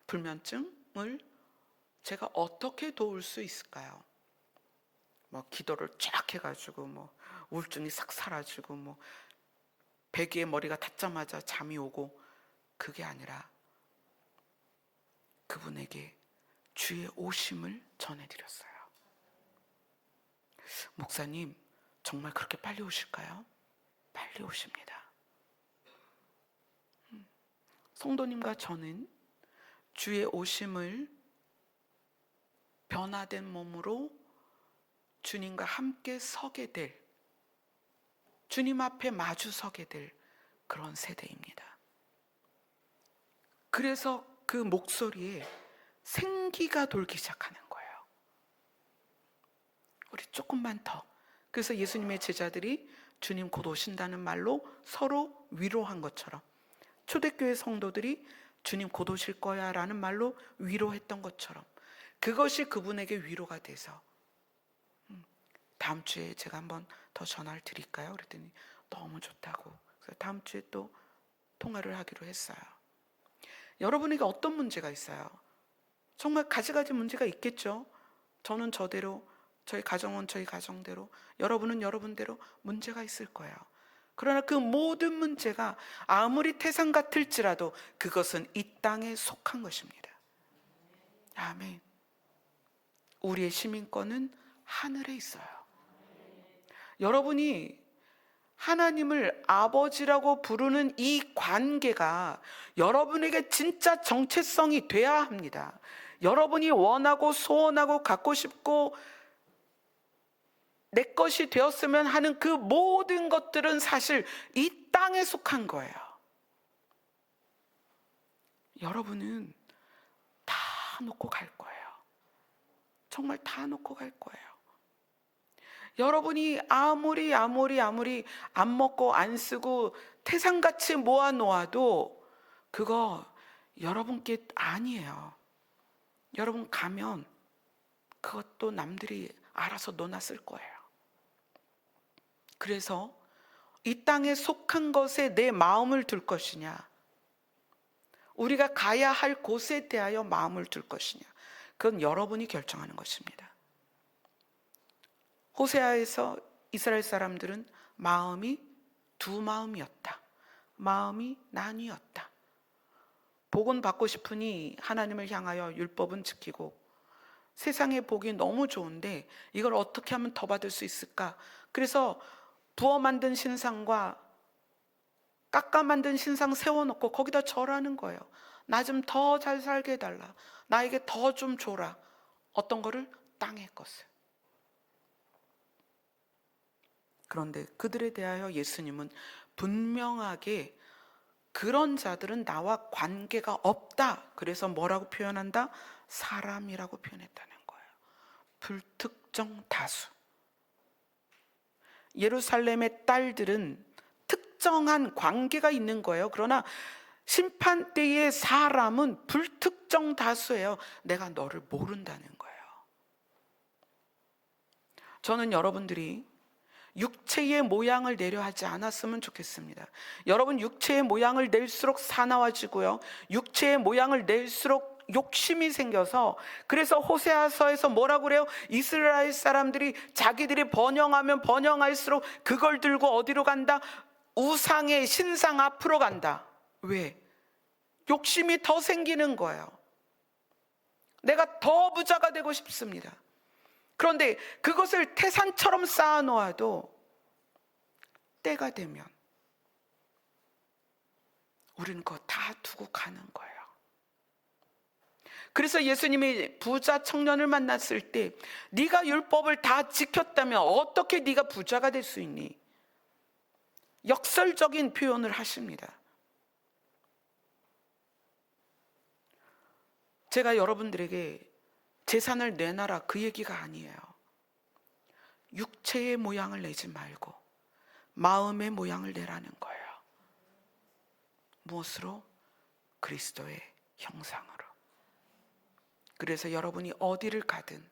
불면증을 제가 어떻게 도울 수 있을까요? 뭐 기도를 쫙 해가지고 뭐 우울증이 싹 사라지고 뭐 베개에 머리가 닿자마자 잠이 오고, 그게 아니라 그분에게 주의 오심을 전해드렸어요. 목사님, 정말 그렇게 빨리 오실까요? 빨리 오십니다. 성도님과 저는 주의 오심을 변화된 몸으로 주님과 함께 서게 될, 주님 앞에 마주 서게 될 그런 세대입니다. 그래서 그 목소리에 생기가 돌기 시작하는 거예요. 우리 조금만 더. 그래서 예수님의 제자들이 주님 곧 오신다는 말로 서로 위로한 것처럼, 초대교회 성도들이 주님 곧 오실 거야 라는 말로 위로했던 것처럼, 그것이 그분에게 위로가 돼서 다음 주에 제가 한번 더 전화를 드릴까요? 그랬더니 너무 좋다고. 그래서 다음 주에 또 통화를 하기로 했어요. 여러분에게 어떤 문제가 있어요? 정말 가지가지 문제가 있겠죠. 저는 저대로, 저희 가정은 저희 가정대로, 여러분은 여러분대로 문제가 있을 거예요. 그러나 그 모든 문제가 아무리 태산 같을지라도 그것은 이 땅에 속한 것입니다. 아멘. 우리의 시민권은 하늘에 있어요. 여러분이 하나님을 아버지라고 부르는 이 관계가 여러분에게 진짜 정체성이 돼야 합니다. 여러분이 원하고 소원하고 갖고 싶고 내 것이 되었으면 하는 그 모든 것들은 사실 이 땅에 속한 거예요. 여러분은 다 놓고 갈 거예요. 정말 다 놓고 갈 거예요. 여러분이 아무리 안 먹고 안 쓰고 태산같이 모아 놓아도 그거 여러분께 아니에요. 여러분 가면 그것도 남들이 알아서 논았을 거예요. 그래서 이 땅에 속한 것에 내 마음을 둘 것이냐, 우리가 가야 할 곳에 대하여 마음을 둘 것이냐, 그건 여러분이 결정하는 것입니다. 호세아에서 이스라엘 사람들은 마음이 두 마음이었다. 마음이 나뉘었다. 복은 받고 싶으니 하나님을 향하여 율법은 지키고, 세상의 복이 너무 좋은데 이걸 어떻게 하면 더 받을 수 있을까? 그래서 부어 만든 신상과 깎아 만든 신상 세워놓고 거기다 절하는 거예요. 나 좀 더 잘 살게 해달라. 나에게 더 좀 줘라. 어떤 거를? 땅의 것을. 그런데 그들에 대하여 예수님은 분명하게 그런 자들은 나와 관계가 없다. 그래서 뭐라고 표현한다? 사람이라고 표현했다는 거예요. 불특정 다수. 예루살렘의 딸들은 특정한 관계가 있는 거예요. 그러나 심판 때의 사람은 불특정 다수예요. 내가 너를 모른다는 거예요. 저는 여러분들이 육체의 모양을 내려 하지 않았으면 좋겠습니다. 여러분, 육체의 모양을 낼수록 사나워지고요, 육체의 모양을 낼수록 욕심이 생겨서, 그래서 호세아서에서 뭐라고 그래요? 이스라엘 사람들이 자기들이 번영하면 번영할수록 그걸 들고 어디로 간다? 우상의 신상 앞으로 간다. 왜? 욕심이 더 생기는 거예요. 내가 더 부자가 되고 싶습니다. 그런데 그것을 태산처럼 쌓아놓아도 때가 되면 우리는 그거 다 두고 가는 거예요. 그래서 예수님이 부자 청년을 만났을 때 네가 율법을 다 지켰다면 어떻게 네가 부자가 될 수 있니? 역설적인 표현을 하십니다. 제가 여러분들에게 재산을 내놔라 그 얘기가 아니에요. 육체의 모양을 내지 말고 마음의 모양을 내라는 거예요. 무엇으로? 그리스도의 형상으로. 그래서 여러분이 어디를 가든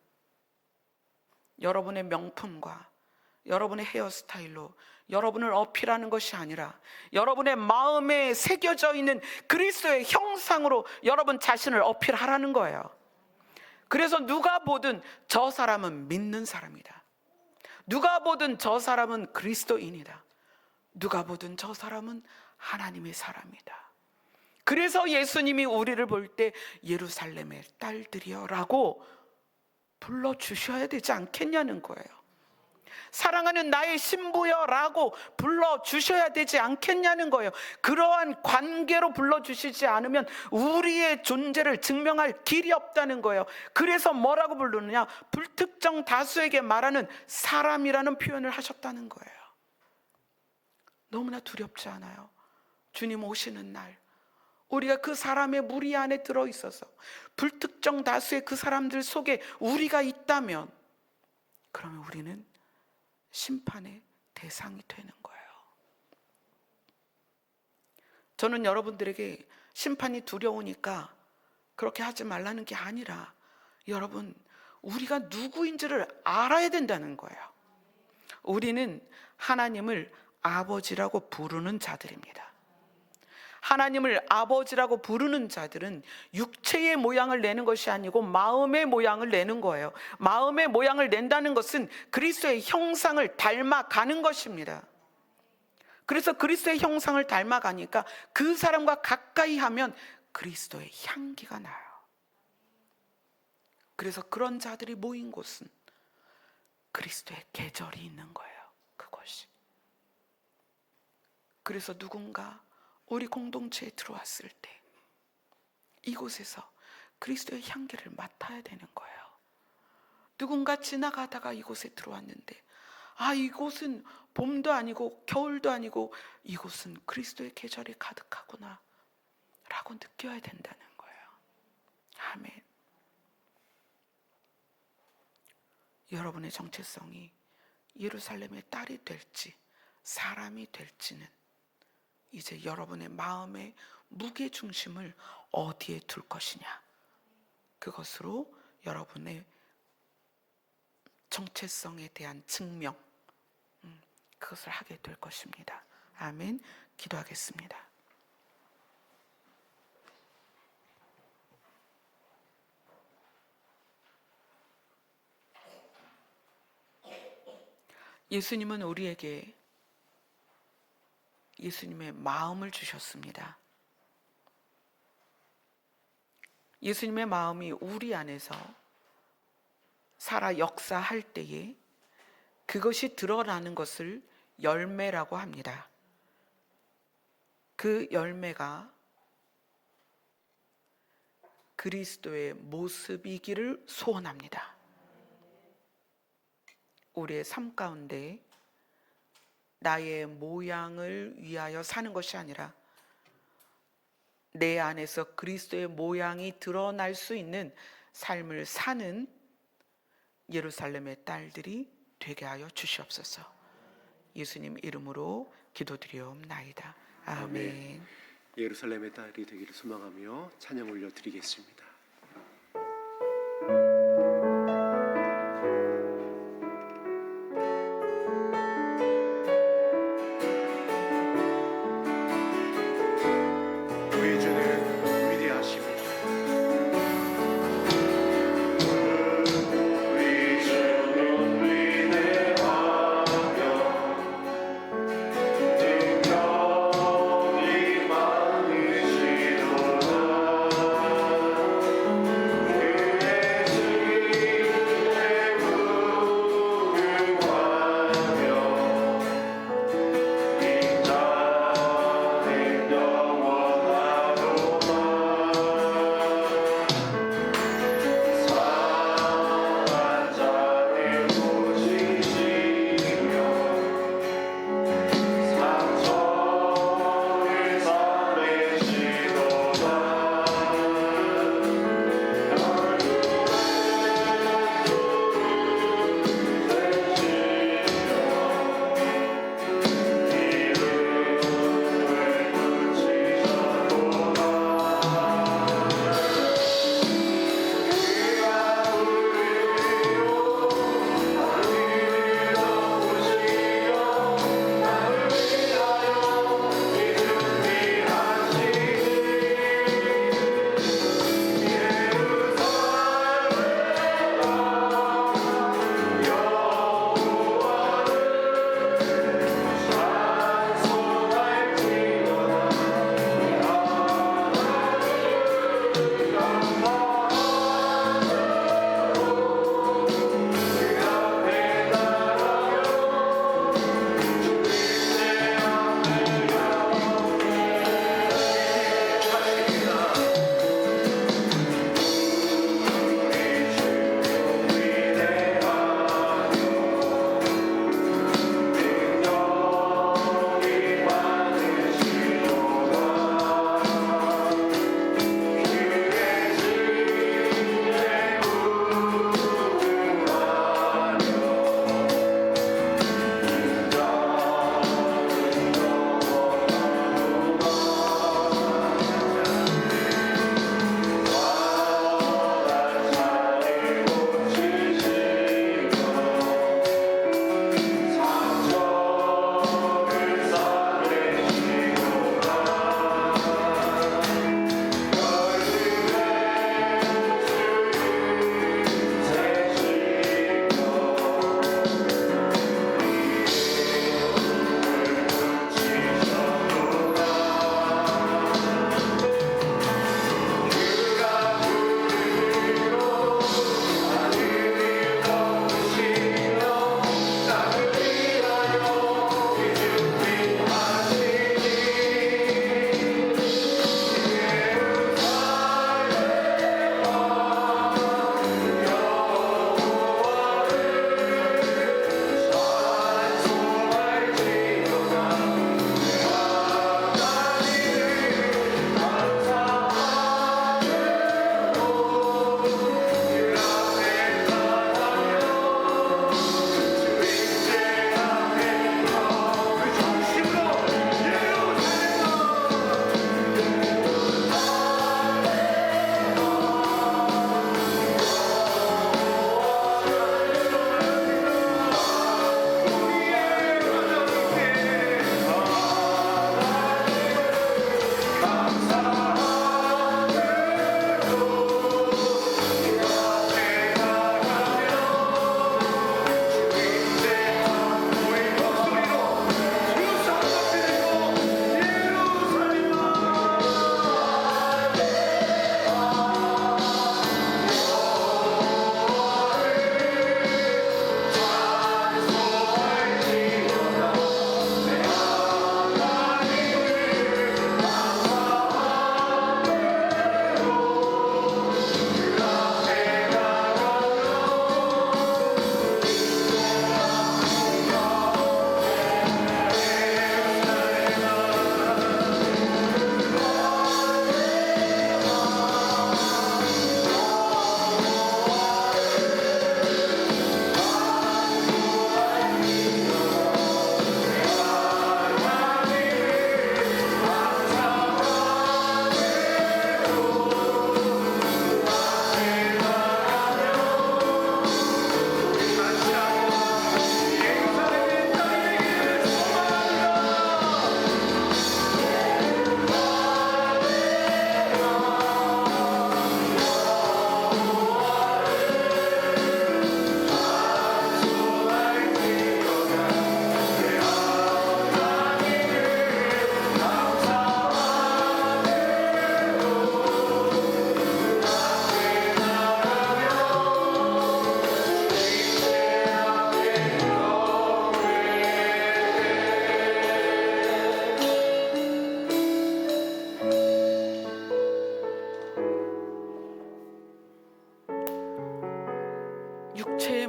여러분의 명품과 여러분의 헤어스타일로 여러분을 어필하는 것이 아니라 여러분의 마음에 새겨져 있는 그리스도의 형상으로 여러분 자신을 어필하라는 거예요. 그래서 누가 보든 저 사람은 믿는 사람이다. 누가 보든 저 사람은 그리스도인이다. 누가 보든 저 사람은 하나님의 사람이다. 그래서 예수님이 우리를 볼 때 예루살렘의 딸들이여 라고 불러주셔야 되지 않겠냐는 거예요. 사랑하는 나의 신부여 라고 불러주셔야 되지 않겠냐는 거예요. 그러한 관계로 불러주시지 않으면 우리의 존재를 증명할 길이 없다는 거예요. 그래서 뭐라고 부르느냐? 불특정 다수에게 말하는 사람이라는 표현을 하셨다는 거예요. 너무나 두렵지 않아요? 주님 오시는 날 우리가 그 사람의 무리 안에 들어있어서 불특정 다수의 그 사람들 속에 우리가 있다면 그러면 우리는 심판의 대상이 되는 거예요. 저는 여러분들에게 심판이 두려우니까 그렇게 하지 말라는 게 아니라 여러분 우리가 누구인지를 알아야 된다는 거예요. 우리는 하나님을 아버지라고 부르는 자들입니다. 하나님을 아버지라고 부르는 자들은 육체의 모양을 내는 것이 아니고 마음의 모양을 내는 거예요. 마음의 모양을 낸다는 것은 그리스도의 형상을 닮아가는 것입니다. 그래서 그리스도의 형상을 닮아가니까 그 사람과 가까이 하면 그리스도의 향기가 나요. 그래서 그런 자들이 모인 곳은 그리스도의 계절이 있는 거예요. 그것이. 그래서 누군가 우리 공동체에 들어왔을 때 이곳에서 그리스도의 향기를 맡아야 되는 거예요. 누군가 지나가다가 이곳에 들어왔는데 이곳은 봄도 아니고 겨울도 아니고 이곳은 그리스도의 계절이 가득하구나 라고 느껴야 된다는 거예요. 아멘. 여러분의 정체성이 예루살렘의 딸이 될지 사람이 될지는 이제 여러분의 마음의 무게중심을 어디에 둘 것이냐, 그것으로 여러분의 정체성에 대한 증명, 그것을 하게 될 것입니다. 아멘. 기도하겠습니다. 예수님은 우리에게 예수님의 마음을 주셨습니다. 예수님의 마음이 우리 안에서 살아 역사할 때에 그것이 드러나는 것을 열매라고 합니다. 그 열매가 그리스도의 모습이기를 소원합니다. 우리의 삶 가운데 나의 모양을 위하여 사는 것이 아니라 내 안에서 그리스도의 모양이 드러날 수 있는 삶을 사는 예루살렘의 딸들이 되게 하여 주시옵소서. 예수님 이름으로 기도드리옵나이다. 아멘. 예루살렘의 딸이 되기를 소망하며 찬양 올려드리겠습니다.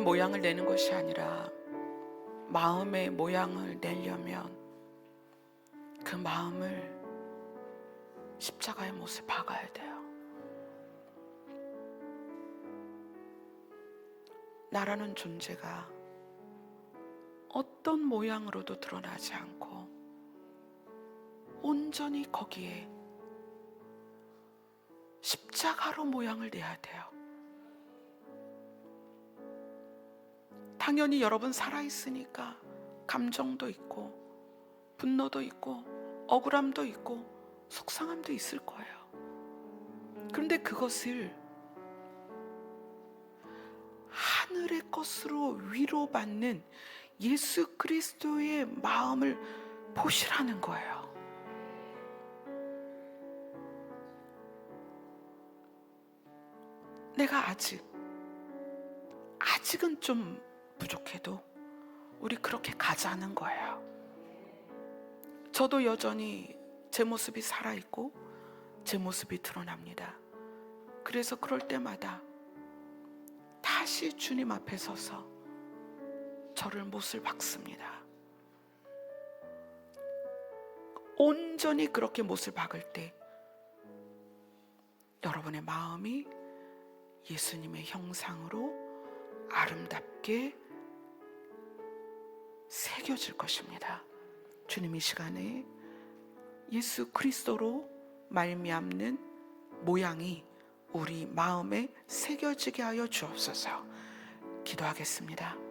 모양을 내는 것이 아니라 마음의 모양을 내려면 그 마음을 십자가의 못에 박아야 돼요. 나라는 존재가 어떤 모양으로도 드러나지 않고 온전히 거기에 십자가로 모양을 내야 돼요. 당연히 여러분 살아있으니까 감정도 있고 분노도 있고 억울함도 있고 속상함도 있을 거예요. 그런데 그것을 하늘의 것으로 위로받는 예수 그리스도의 마음을 보시라는 거예요. 내가 아직은 좀 부족해도 우리 그렇게 가자는 거예요. 저도 여전히 제 모습이 살아있고 제 모습이 드러납니다. 그래서 그럴 때마다 다시 주님 앞에 서서 저를 못을 박습니다. 온전히 그렇게 못을 박을 때 여러분의 마음이 예수님의 형상으로 아름답게 새겨질 것입니다. 주님 이 시간에 예수 그리스도로 말미암는 모양이 우리 마음에 새겨지게 하여 주옵소서. 기도하겠습니다.